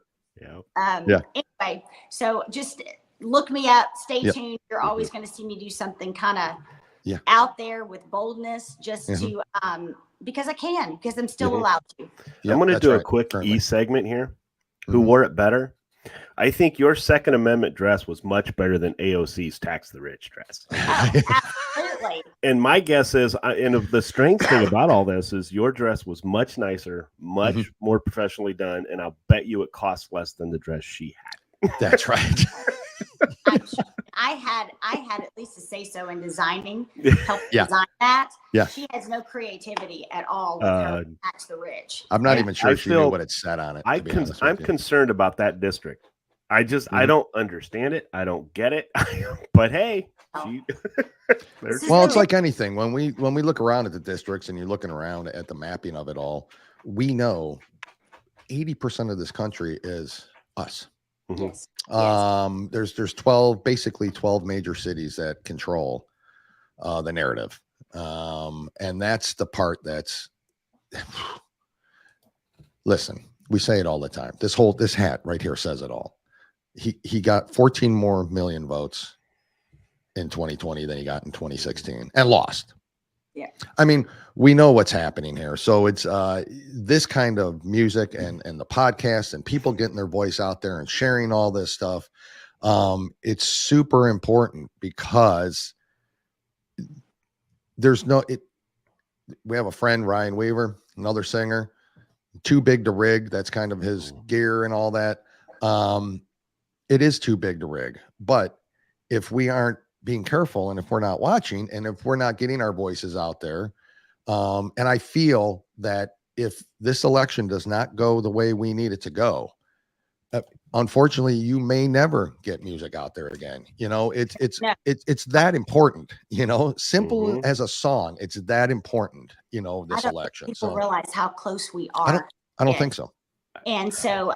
Anyway, so just look me up. Stay tuned. You're always going to see me do something kind of out there with boldness, just to because I'm still allowed to. I'm going to do a quick segment here. Who wore it better? I think your Second Amendment dress was much better than AOC's tax the rich dress. Oh, absolutely. And my guess is, and the strange thing about all this is your dress was much nicer, much more professionally done, and I'll bet you it cost less than the dress she had. That's right. I had at least to say so in designing, help Yeah. design that. Yeah. She has no creativity at all with her tax the rich. I'm not even sure I she feel- knew what it said on it. I'm concerned about that district. I don't understand it. I don't get it. But hey, Well, it's like anything. When we look around at the districts and you're looking around at the mapping of it all, we know 80% of this country is us. Yes. There's 12 major cities that control the narrative. And that's the part that's listen, we say it all the time. This hat right here says it all. He got 14 more million votes in 2020 than he got in 2016 and lost. Yeah. I mean, we know what's happening here. So it's this kind of music and the podcast and people getting their voice out there and sharing all this stuff. It's super important because we have a friend, Ryan Weaver, another singer, Too Big to Rig. That's kind of his gear and all that. It is too big to rig, but if we aren't being careful and if we're not watching and if we're not getting our voices out there, and I feel that if this election does not go the way we need it to go, unfortunately, you may never get music out there again. It's that important, simple as a song. It's that important, this election. People realize how close we are. I don't think so. And so,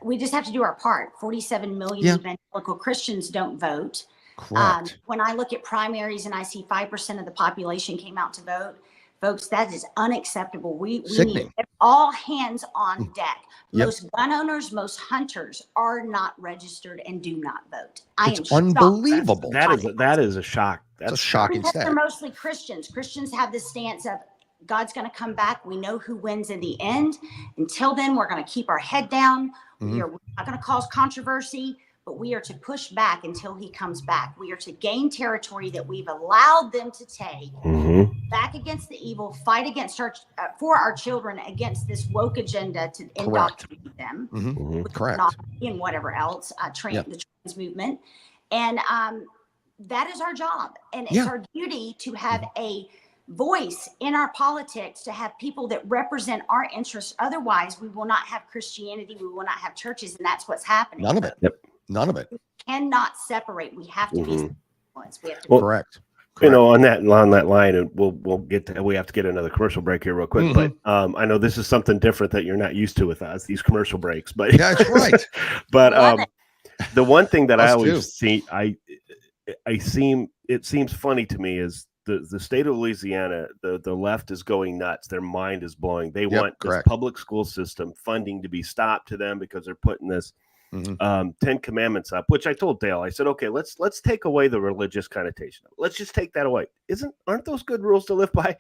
we just have to do our part. 47 million evangelical Christians don't vote. Correct. When I look at primaries and I see 5% of the population came out to vote, folks, that is unacceptable. We need all hands on deck. Yep. Most gun owners, most hunters are not registered and do not vote. It's unbelievable. That is a shock. That's a shocking because stat. they're mostly Christians. Christians have this stance of God's going to come back. We know who wins in the end. Until then, we're going to keep our head down. We are not going to cause controversy, but we are to push back until he comes back. We are to gain territory that we've allowed them to take, back against the evil, fight against for our children against this woke agenda to indoctrinate them, with pornography and whatever else, the trans movement. And that is our job. And it's our duty to have a voice in our politics, to have people that represent our interests. Otherwise, we will not have Christianity. We will not have churches. And that's what's happening. None of it. None of it. We cannot separate. We have to be influenced. We have to correct. On that line, and we'll get to, we have to get another commercial break here real quick. But I know this is something different that you're not used to with us, these commercial breaks. But that's right. But the one thing that I always see, it seems funny to me is the state of Louisiana, the left is going nuts. Their mind is blowing. They want this public school system funding to be stopped to them because they're putting this 10 Commandments up, which I told Dale, I said, okay, let's take away the religious connotation. Let's just take that away. Aren't those good rules to live by?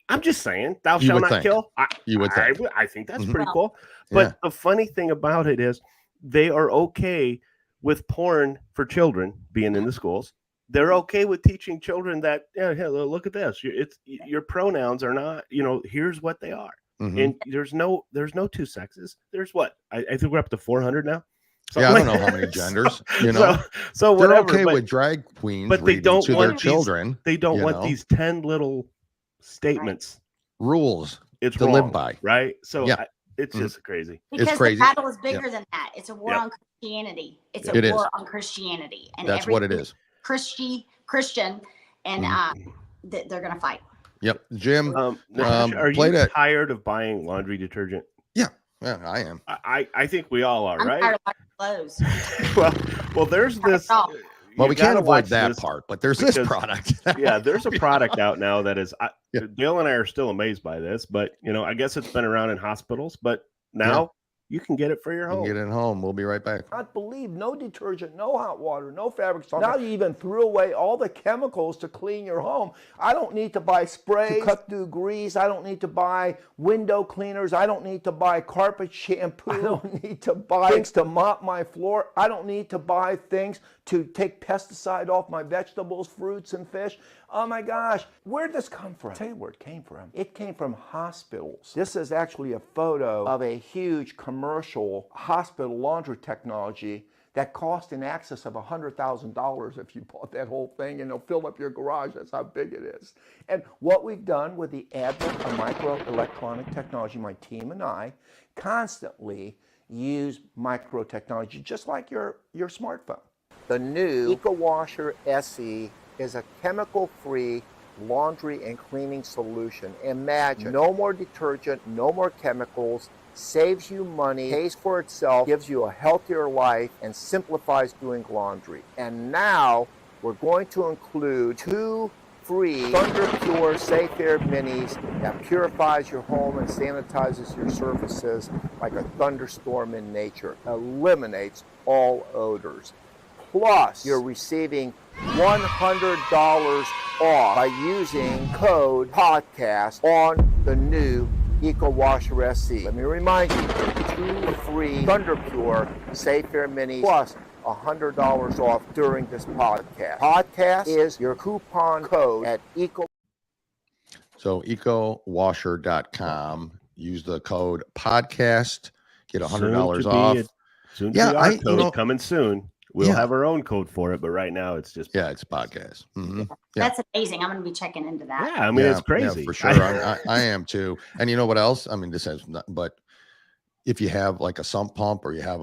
I'm just saying, thou shalt not kill. You would think. I think that's pretty cool. But the funny thing about it is they are okay with porn for children being in the schools. They're okay with teaching children that, hey, look at this. Your pronouns are not, here's what they are. And there's no two sexes. There's what? I think we're up to 400 now. I don't know how many genders, So they're whatever. okay with drag queens, but they don't to want their children. They don't want these 10 little statements, rules it's to wrong, live by. Right. So it's just crazy. Because it's crazy. The battle is bigger than that. It's a war on Christianity. It's a war on Christianity. And that's what it is. Christian, and they're going to fight. Yep. Jim, Natasha, are you tired of buying laundry detergent? Yeah, I am. I think we all are, right? I'm tired of clothes. well, there's this. Well, we can't avoid that part, but there's this product. There's a product out now that is. Dale and I are still amazed by this, but I guess it's been around in hospitals. But now you can get it for your home. Get it home. We'll be right back. I believe no detergent, no hot water, no fabric softener. Now you even threw away all the chemicals to clean your home. I don't need to buy spray to cut through grease. I don't need to buy window cleaners. I don't need to buy carpet shampoo. I don't need to buy things to mop my floor. I don't need to buy things to take pesticide off my vegetables, fruits, and fish. Oh my gosh, where did this come from? I'll tell you where it came from. It came from hospitals. This is actually a photo of a huge commercial hospital laundry technology that cost in excess of $100,000 if you bought that whole thing, and it'll fill up your garage. That's how big it is. And what we've done with the advent of microelectronic technology, my team and I constantly use micro technology, just like your smartphone. The new EcoWasher SE is a chemical-free laundry and cleaning solution. Imagine, no more detergent, no more chemicals, saves you money, pays for itself, gives you a healthier life, and simplifies doing laundry. And now we're going to include 2 free Thunder Pure Safe Air Minis that purifies your home and sanitizes your surfaces like a thunderstorm in nature, eliminates all odors. Plus, you're receiving $100 off by using code podcast on the new EcoWasher SE. Let me remind you, 2 free Thunder Pure Safe Air Minis plus $100 off during this podcast. Podcast is your coupon code at Eco. So ecowasher.com. Use the code podcast. Get $100 off. Soon to be our code coming soon. We'll have our own code for it, but right now it's just it's podcast. Mm-hmm. That's amazing. I'm going to be checking into that. Yeah, I mean it's crazy for sure. I am too. And you know what else? I mean, this has not, but if you have like a sump pump or you have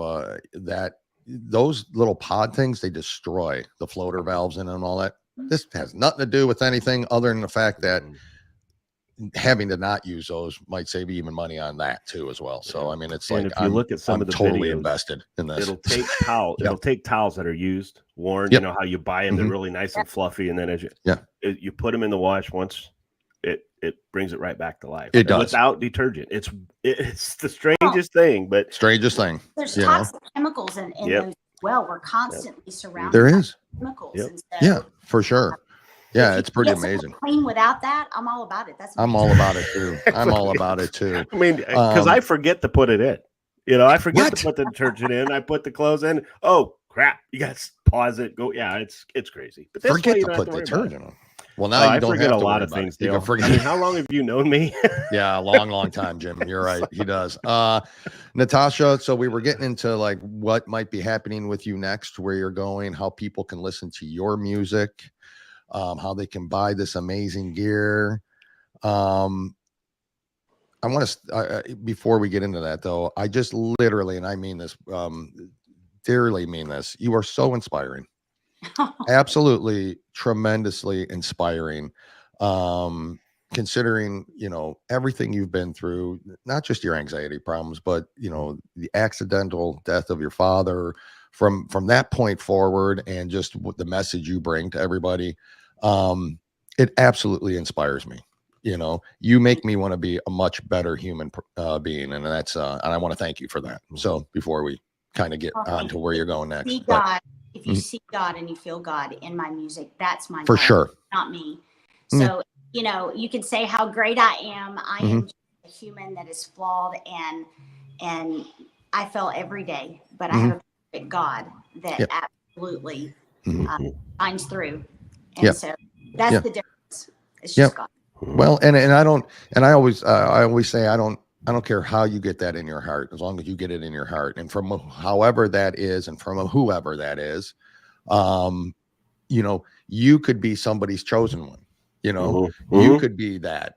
those little pod things, they destroy the floater valves in and all that. This has nothing to do with anything other than the fact that having to not use those might save you even money on that too as well. So I mean, it's like if you look at some of the totally videos, invested in this. It'll take it'll take towels that are used, worn. You know how you buy them; they're really nice and fluffy, and then as you put them in the wash once, it brings it right back to life. It does without detergent. It's the strangest thing, but there's toxic chemicals in those. Well, we're constantly surrounded. There is by chemicals. And so, for sure. Yeah, it's pretty amazing. Clean without that, I'm all about it. I'm all about it too. I'm all about it too. I mean, because I forget to put it in. You know, I forget to put the detergent in. I put the clothes in. Oh crap! You got to pause it. Go. Yeah, it's crazy. But forget to put detergent on. Well, now you don't forget have a lot of things. You can forget. I mean, how long have you known me? Yeah, a long time, Jim. You're right. He does. Natasha, so we were getting into like what might be happening with you next, where you're going, how people can listen to your music. How they can buy this amazing gear. I want to, before we get into that though, I just literally, and I mean this, dearly mean this. You are so inspiring. Absolutely tremendously inspiring. Considering, everything you've been through, not just your anxiety problems, but, the accidental death of your father from that point forward, and just the message you bring to everybody. It absolutely inspires me. You make me want to be a much better human being. And that's, and I want to thank you for that. So before we kind of get on to where you're going next. See God, if you see God and you feel God in my music, that's my for God, sure. not me. So, you can say how great I am. I am just a human that is flawed and I fail every day, but I have a perfect God that absolutely shines through. And so that's the difference. It's just God. Well, and I always say, I don't care how you get that in your heart, as long as you get it in your heart, and from however that is, and from whoever that is, you could be somebody's chosen one. You could be that.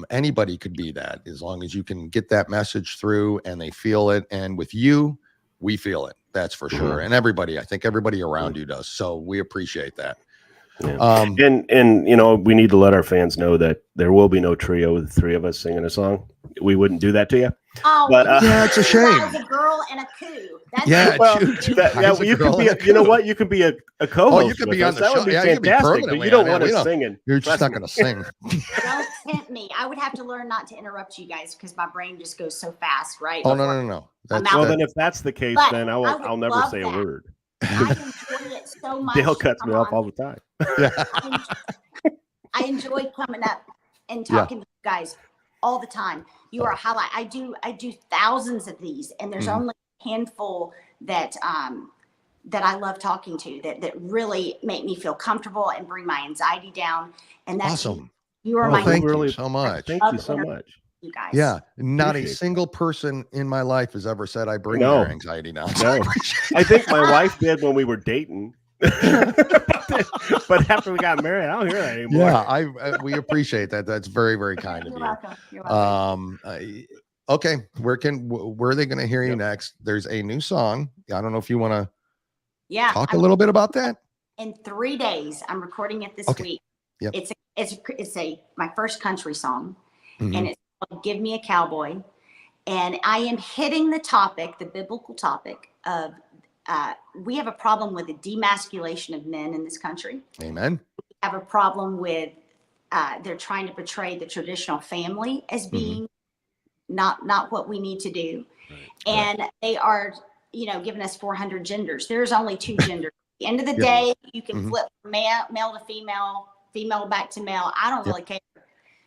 Anybody could be that, as long as you can get that message through and they feel it. And with you, we feel it. That's for sure. And I think everybody around you does. So we appreciate that. Yeah. And we need to let our fans know that there will be no trio with the three of us singing a song. We wouldn't do that to you. Oh, But yeah, it's a shame. A girl and a coup. That's well, you could be. You know what? You could be a co-host. Oh, you could be on the that show. Would be Yeah, fantastic, you could be permanently. but you don't on want there. us singing. You're just not going to sing. Don't tempt me. I would have to learn not to interrupt you guys because my brain just goes so fast, right? Oh no. Well, then if that's the case, then I'll never say a word. I enjoy it so much. Dale cuts me off all the time. I enjoy coming up and talking to you guys all the time. You are a highlight. I do thousands of these, and there's only a handful that that I love talking to that really make me feel comfortable and bring my anxiety down. And that's awesome. You are my thank you so much. Thank you so much. You guys. Yeah, not a single person in my life has ever said I bring their anxiety down. No. I think my wife did when we were dating. But after we got married, I don't hear that anymore. Yeah, we appreciate that. That's very, very kind of you. Welcome. You're welcome. Okay, where are they going to hear you next? There's a new song. I don't know if you want to talk a little bit about that. In 3 days, I'm recording it this week. Yep. It's my first country song, and it's called "Give Me a Cowboy," and I am hitting the biblical topic of. We have a problem with the demasculation of men in this country. Amen. We have a problem with they're trying to portray the traditional family as being not what we need to do. Right. And they are, giving us 400 genders. There's only 2 genders. At the end of the day, you can flip from male to female, female back to male. I don't really care.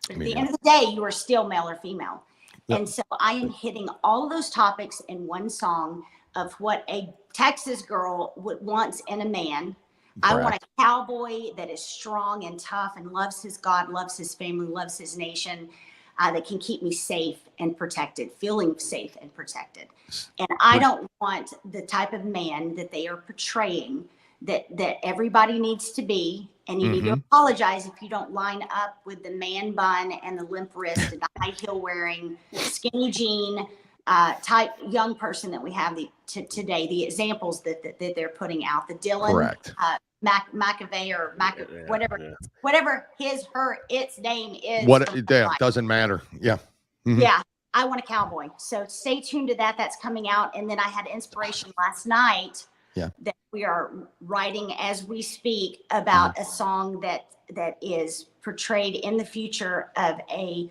But at the end of the day, you are still male or female. Yep. And so I am hitting all of those topics in one song of what a Texas girl wants in a man. Correct. I want a cowboy that is strong and tough and loves his God, loves his family, loves his nation, that can keep me safe and protected, feeling safe and protected. And I don't want the type of man that they are portraying that everybody needs to be. And you need to apologize if you don't line up with the man bun and the limp wrist and the high heel wearing skinny jean type young person that we have today, the examples that they're putting out, the Dylan McAvey or whatever its name is. Doesn't matter. Yeah. Yeah. I want a cowboy. So stay tuned to that. That's coming out. And then I had inspiration last night that we are writing as we speak about a song that is portrayed in the future of a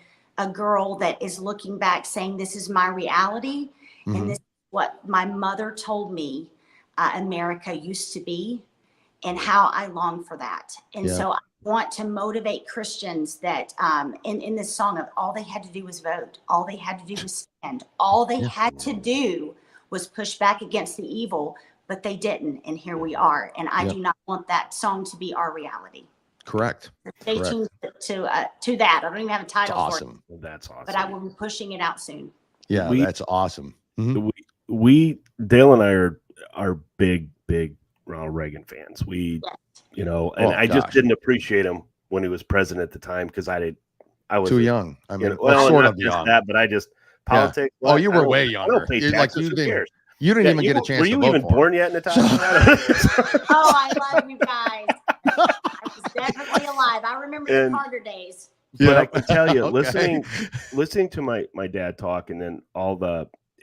girl that is looking back saying, this is my reality. And this is what my mother told me America used to be and how I long for that. And so I want to motivate Christians that in this song of all they had to do was vote. All they had to do was stand. All they had to do was push back against the evil, but they didn't. And here we are. And I do not want that song to be our reality. Correct. Stay tuned to that. I don't even have a title for it. That's awesome. But I will be pushing it out soon. Yeah, that's awesome. Dale and I are big Ronald Reagan fans. I just didn't appreciate him when he was president at the time because I was too young. I mean, sort of young. But I just politics. Yeah. You were way younger. You didn't even get a chance. Were you even born yet, Natasha? I love you guys. I was definitely alive. I remember the Carter days. But I can tell you, listening to my dad talk, and then all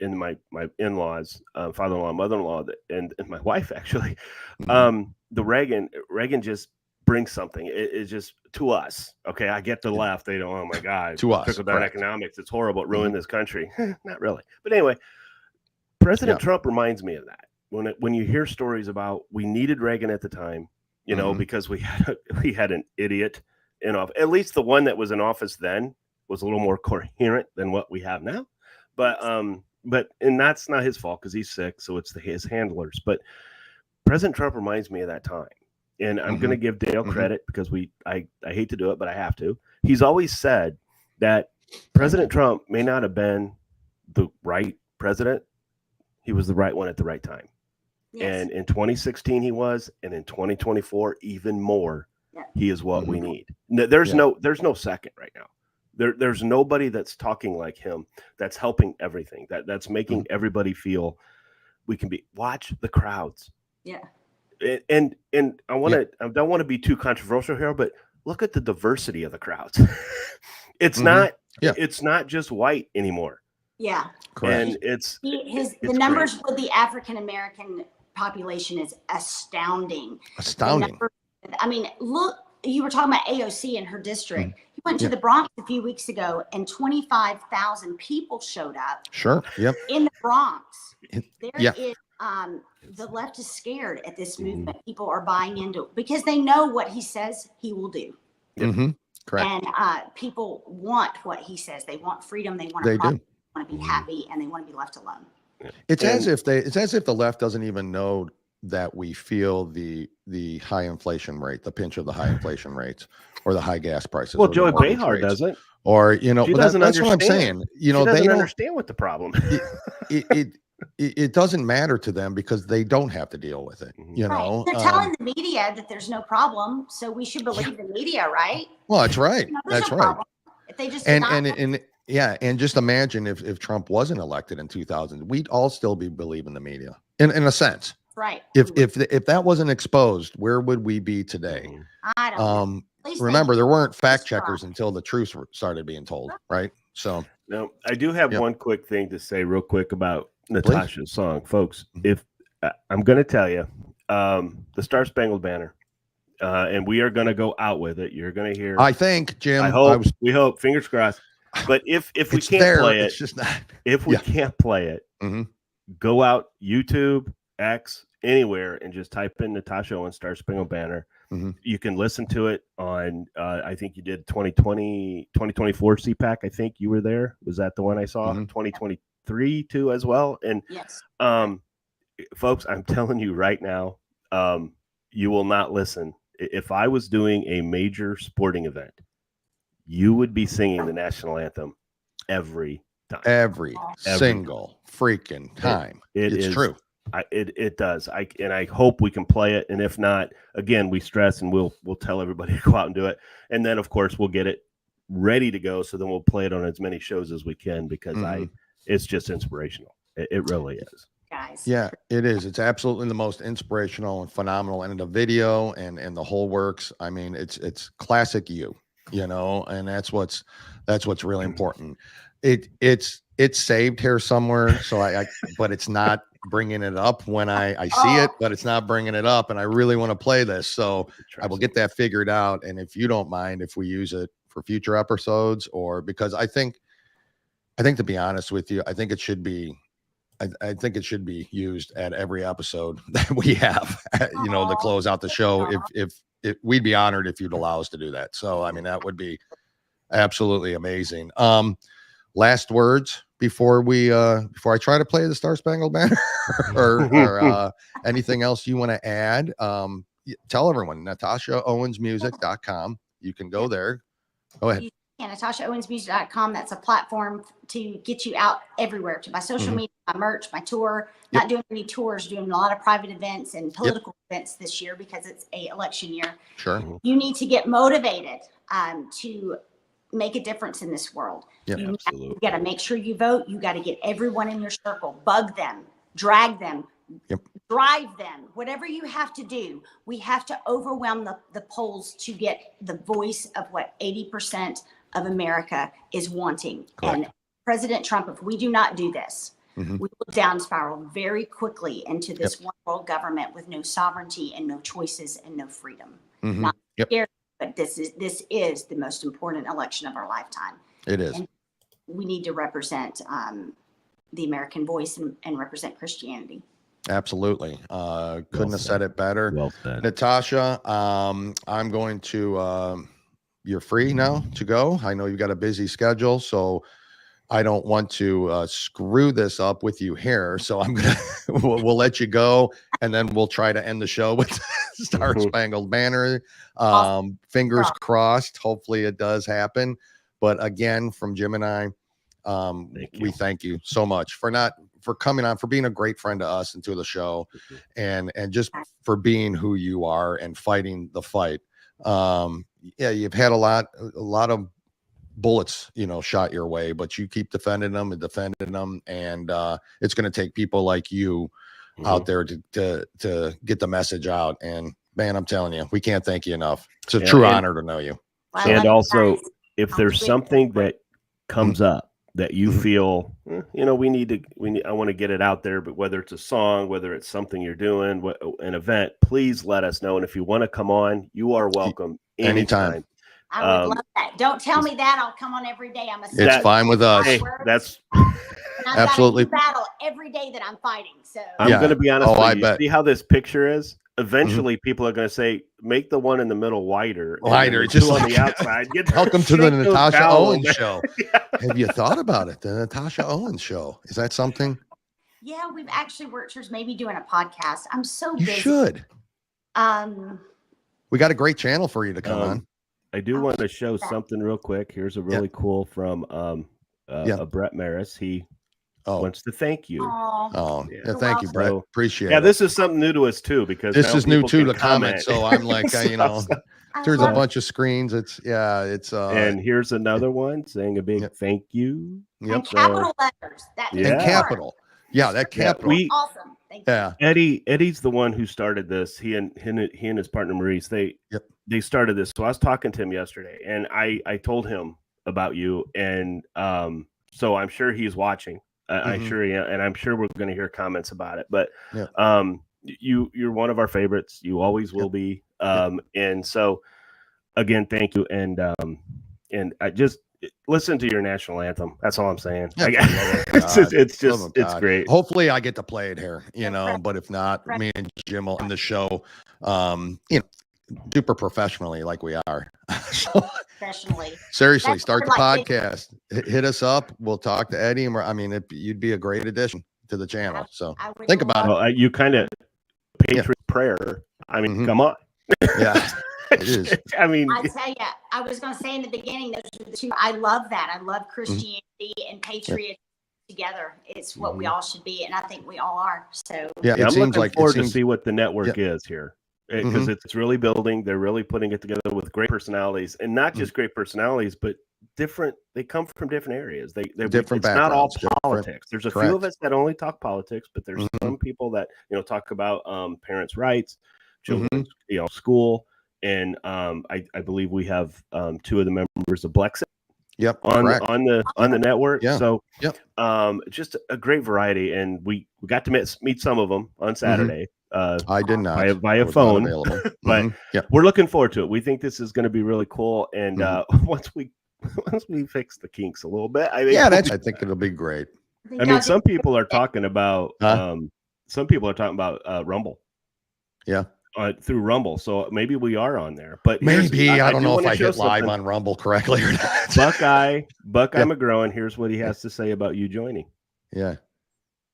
my in-laws, father-in-law, mother-in-law, and my wife actually, the Reagan just brings something. It's just to us. Okay, I get the left. They don't. Oh my God, to us. Trickle down economics. It's horrible. It ruined this country. Not really. But anyway, President Trump reminds me of that. When you hear stories about we needed Reagan at the time, because we had an idiot in office. At least the one that was in office then was a little more coherent than what we have now. But and that's not his fault because he's sick, so it's his handlers. But President Trump reminds me of that time, and I'm going to give Dale credit because I hate to do it, but I have to. He's always said that President Trump may not have been the right president. He was the right one at the right time. Yes. And in 2016 he was, and in 2024 even more. Yeah. He is what we need. There's no second right now. There's nobody that's talking like him, that's helping everything, that's making everybody feel we can be. Watch the crowds. Yeah. And I don't want to be too controversial here, but look at the diversity of the crowds. It's not just white anymore. Yeah. Correct. And it's the numbers for the African American population is astounding. I mean, look, you were talking about AOC in her district. You went to the Bronx a few weeks ago, and 25,000 people showed up. Sure. Yep. In the Bronx, there Yeah. is the left is scared at this movement. People are buying into it because they know what he says he will do. Mm-hmm. Correct. And people want what he says. They want freedom. They want to be happy, and they want to be left alone. It's as if the left doesn't even know that we feel the high inflation rate, the pinch of the high inflation rates, or the high gas prices. Well, Joey Behar doesn't. Or that's what I'm saying. They don't understand what the problem. It doesn't matter to them because they don't have to deal with it. You know, they're telling the media that there's no problem, so we should believe the media, right? Well, that's right. That's right. If they just and just imagine if Trump wasn't elected in 2000, we'd all still be believing the media in a sense. Right. If that wasn't exposed, where would we be today? I don't know. Remember, there weren't fact checkers until the truth started being told, right? So no, I do have one quick thing to say real quick about Natasha's song, folks. If I'm going to tell you, the Star Spangled Banner, and we are going to go out with it. You're going to hear. I think, Jim. We hope. Fingers crossed. But if we can't play it, it's just not. If we can't play it, go out YouTube, X, anywhere, and just type in Natasha Owens Star Spangled Banner. You can listen to it on. I think you did 2024 CPAC. I think you were there. Was that the one I saw? 2023 too as well. And yes, folks, I'm telling you right now, you will not listen. If I was doing a major sporting event, you would be singing the national anthem every time. Every single freaking time. It's true. It does. I hope we can play it. And if not, again, we stress and we'll tell everybody to go out and do it. And then of course we'll get it ready to go. So then we'll play it on as many shows as we can because it's just inspirational. It really is. Guys. Yeah, it is. It's absolutely the most inspirational and phenomenal. And the video and the whole works. I mean, it's classic you know, and that's what's really important. It's saved here somewhere. So but it's not bringing it up when I see it, but it's not bringing it up. And I really want to play this. So I will get that figured out. And if you don't mind, if we use it for future episodes because I think to be honest with you, I think it should be used at every episode that we have, to close out the show. If we'd be honored if you'd allow us to do that. So, I mean, that would be absolutely amazing. Last words before I try to play the Star Spangled Banner or anything else you want to add. Tell everyone, NatashaOwensMusic.com. You can go there. Go ahead. NatashaOwensMusic.com. That's a platform to get you out everywhere, to my social media, my merch, my tour. Not doing any tours, doing a lot of private events and political events this year because it's an election year. Sure. You need to get motivated to make a difference in this world. You got to make sure you vote. You got to get everyone in your circle, bug them, drag them, drive them, whatever you have to do. We have to overwhelm the polls to get the voice of what 80% of America is wanting. Correct. And President Trump, if we do not do this, we will down spiral very quickly into this one world government with no sovereignty and no choices and no freedom. Not scared, but this is the most important election of our lifetime. It is. And we need to represent the American voice and represent Christianity. Absolutely. Couldn't have said it better. Well said. Natasha, I'm going to, you're free now to go. I know you've got a busy schedule, so I don't want to screw this up with you here. So I'm going to, we'll let you go, and then we'll try to end the show with Star Spangled Banner. Fingers crossed. Hopefully it does happen. But again, from Jim and I, we thank you so much for coming on, for being a great friend to us and to the show, and just for being who you are and fighting the fight. You've had a lot of bullets, shot your way, but you keep defending them, and it's going to take people like you out there to get the message out. And man, I'm telling you, we can't thank you enough. It's a true honor to know you. And also, if there's something that comes up that you feel, I want to get it out there, but whether it's a song, whether it's something you're doing, an event, please let us know. And if you want to come on, you are welcome anytime. I would love that. Don't tell me that. I'll come on every day. It's fine with us. Hey, that's absolutely battle every day that I'm fighting. So I'm going to be honest with you. I bet. See how this picture is? Eventually, people are going to say, make the one in the middle wider. Just on the outside. Welcome to the Natasha Owens show. Have you thought about it? The Natasha Owens show. Is that something? Yeah, we've actually worked towards maybe doing a podcast. I'm so busy. You should. We got a great channel for you to come on. I do want to show something real quick. Here's a really cool from Brett Maris. He wants to thank you. Thank you, Brett. Appreciate it. Yeah, this is something new to us too, because this is new too, the comment. So I'm like, there's a bunch of screens. It's and here's another one saying a big thank you. And capital letters. And capital. Yeah, that capital. Awesome. Thank you. Yeah. Eddie's the one who started this. He and his partner Maurice, they started this. So I was talking to him yesterday, and I told him about you, and so I'm sure he's watching. I'm sure, and I'm sure we're going to hear comments about it. But you're one of our favorites. You always will be. And so again, thank you. And I just listen to your national anthem. That's all I'm saying. It's great. Hopefully I get to play it here, but if not, me and Jim will end the show, super professionally like we are. Professionally. Seriously, start the podcast. Hit us up. We'll talk to Eddie. And you'd be a great addition to the channel. So think about it. Well, you kind of patriot prayer. I mean, come on. Yeah. It is. I mean, I tell you, I was going to say in the beginning, those are the two. I love that. I love Christianity and patriotism together. It's what we all should be, and I think we all are. So I'm looking forward to see what the network is here, because it's really building. They're really putting it together with great personalities, and not just great personalities, but different. They come from different areas. They're different. It's not all politics. There's a few of us that only talk politics, but there's some people that talk about parents' rights, children, school. And I believe we have two of the members of Blexit on the network. So just a great variety, and we got to meet some of them on Saturday. I did not via phone, but we're looking forward to it. We think this is going to be really cool, and once we fix the kinks a little bit, I think it'll be great. I mean, some people are talking about Rumble. Yeah. Through Rumble, so maybe we are on there. But maybe I don't know if I hit live on Rumble correctly or not. Buckeye McGrowan. Here's what he has to say about you joining. Yeah,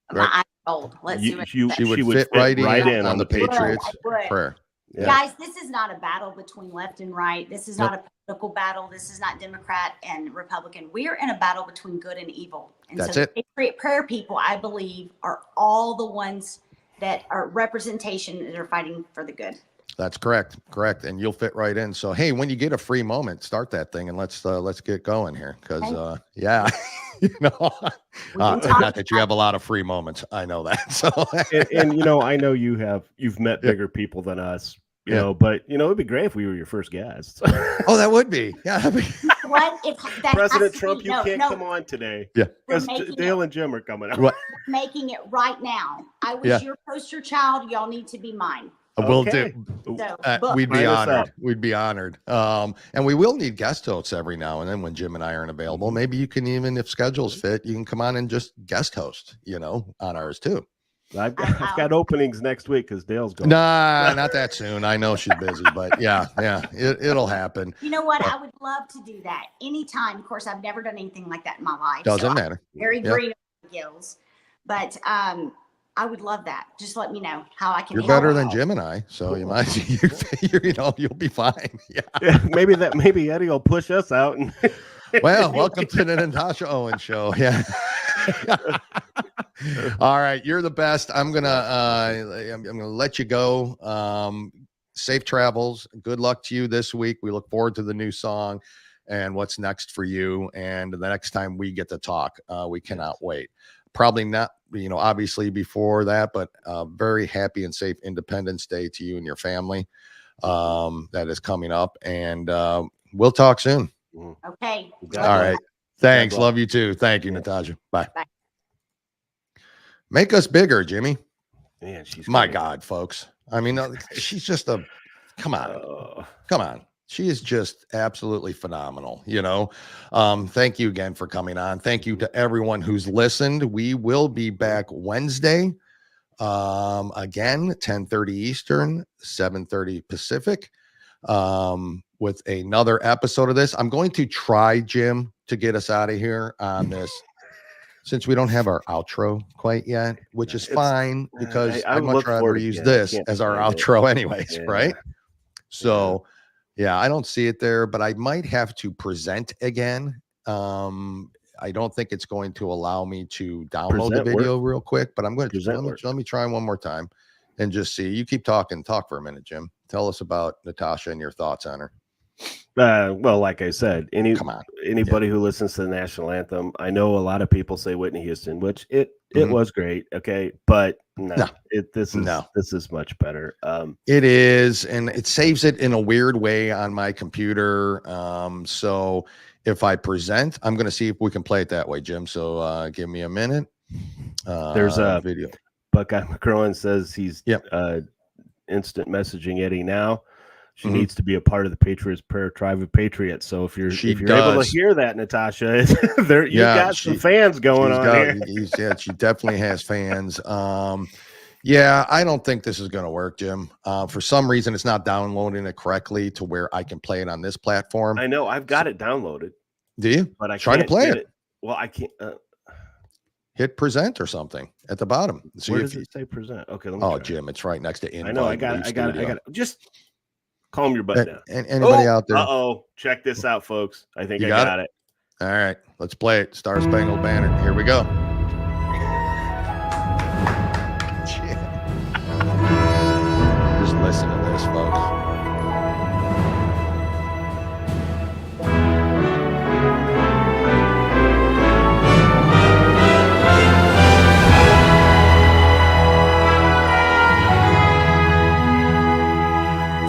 I'm old. Let's see what she would fit right in on the Patriots prayer. Yeah. Guys, this is not a battle between left and right. This is not a political battle. This is not Democrat and Republican. We are in a battle between good and evil. And that's so the Patriot prayer people, I believe, are all the ones that are representation that are fighting for the good. That's correct. And you'll fit right in. So, hey, when you get a free moment, start that thing and let's get going here. Cause not that you have a lot of free moments. I know that. So, and I know you've met bigger people than us, but it'd be great if we were your first guests. Oh, that would be. Yeah. What if President Trump, you can't come on today. Yeah. Because Dale and Jim are coming out. What? Making it right now. I was your poster child. Y'all need to be mine. Will do. So, we'd be honored. We'd be honored. And we will need guest hosts every now and then when Jim and I aren't available. Maybe you can even, if schedules fit, you can come on and just guest host, on ours too. I've got openings next week because Dale's going. Nah, not that soon. I know she's busy, but it'll happen. You know what? I would love to do that anytime. Of course, I've never done anything like that in my life. Doesn't matter. Very green gills, but I would love that. Just let me know how I can. You're better than Jim and I, so you might. You'll be fine. Yeah. Maybe Eddie will push us out. And well, welcome to the Natasha Owens show. Yeah. All right, you're the best. I'm gonna let you go. Safe travels. Good luck to you this week. We look forward to the new song and what's next for you. And the next time we get to talk, we cannot wait. Probably not, obviously before that, but very happy and safe Independence Day to you and your family. That is coming up, and we'll talk soon. Okay. All right. Thanks. Love you too. Thank you, Natasha. Bye. Bye. Make us bigger, Jimmy. Man, she's my great. God, folks. I mean, she's just come on. She is just absolutely phenomenal. Thank you again for coming on. Thank you to everyone who's listened. We will be back Wednesday. Again, 10:30 Eastern, 7:30 Pacific, with another episode of this. I'm going to try, Jim, to get us out of here on this, since we don't have our outro quite yet, which is fine, because I'd much rather use this as our outro anyways, right? So, yeah, I don't see it there, but I might have to present again. I don't think it's going to allow me to download the video real quick, but I'm going to let me try one more time and just see. You keep talking. Talk for a minute, Jim. Tell us about Natasha and your thoughts on her. Well, like I said, anybody who listens to the national anthem, I know a lot of people say Whitney Houston, which it was great, okay, but this is much better. It is, and it saves it in a weird way on my computer. So if I present, I'm going to see if we can play it that way, Jim. So give me a minute. There's a video. Buckeye McCrowan says he's instant messaging Eddie now. She needs to be a part of the Patriots Prayer Tribe of Patriots. So if you're able to hear that, Natasha, you got some fans going on here. She definitely has fans. Yeah, I don't think this is going to work, Jim. For some reason, it's not downloading it correctly to where I can play it on this platform. I know. I've got it downloaded. Do you? But I try to play it. Well, I can't. Hit present or something at the bottom. See where does it say present? Okay. Let me try. Jim, it's right next to invite. I know. I got it. Just calm your butt down. And anybody out there? Check this out, folks. I think I got it. All right. Let's play it. Star Spangled Banner. Here we go. Just listen to this, folks.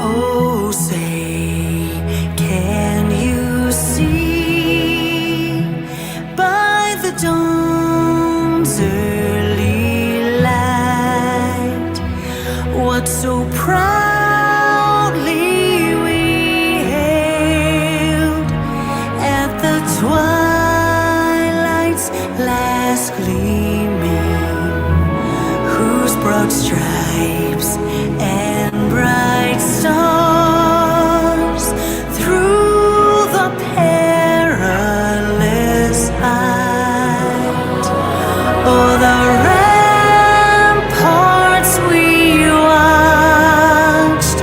Oh, say, can you see by the dawn's early light what so proudly we hailed at the twilight's last gleaming, whose broad stripes and bright stars through the perilous height, oh, the ramparts we watched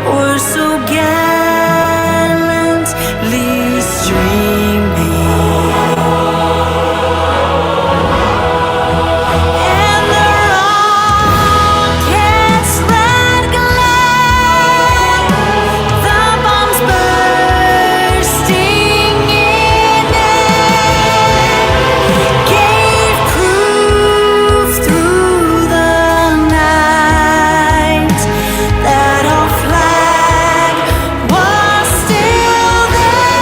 were so gallantly streaming, and the rockets red glare, the bombs bursting in air, gave proof through the night that our flag was still there.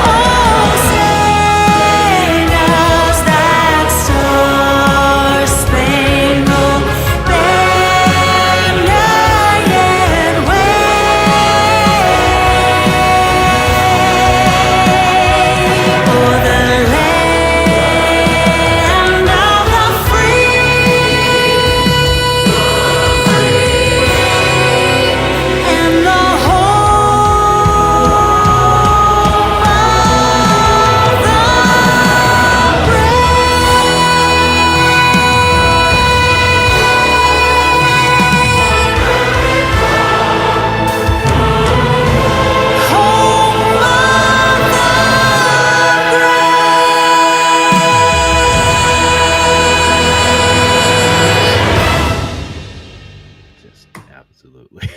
Oh, say does that star-spangled banner yet wave o'er the land of the free and the hope of the Just absolutely.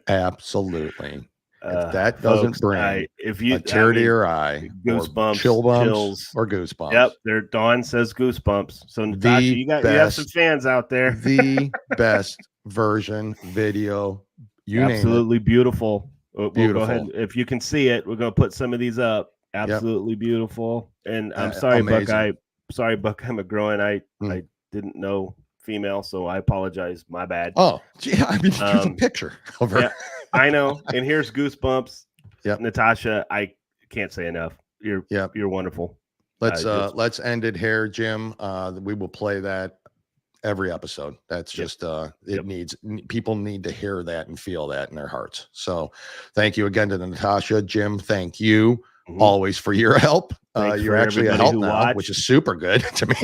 Absolutely. If that doesn't Folks, bring a tear to your eye, goosebumps, or chill bumps, chills, or goosebumps. Yep, Dawn says goosebumps. So Natasha, you have some fans out there. The best version video. You name it. Absolutely beautiful. We'll go ahead. If you can see it, we're going to put some of these up. Absolutely beautiful. And I'm sorry, amazing. Buck, I'm a growing. I didn't know female, so I apologize. My bad. Oh, gee, I mean, here's a picture of her. Yeah, I know. And here's Goosebumps. Yep. Natasha, I can't say enough. You're wonderful. Let's end it here, Jim. We will play that every episode. That's just people need to hear that and feel that in their hearts. So thank you again to Natasha. Jim, thank you always for your help. You're actually a help now, which is super good to me.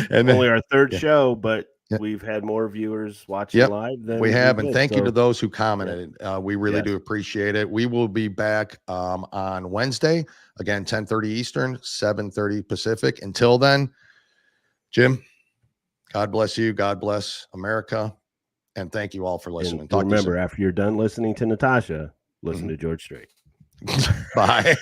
And only our third show, but we've had more viewers watching live than we have. And thank you to those who commented. We really do appreciate it. We will be back on Wednesday, again, 10:30 Eastern, 7:30 Pacific. Until then, Jim, God bless you. God bless America. And thank you all for listening. And remember, after you're done listening to Natasha, listen to George Strait. Bye.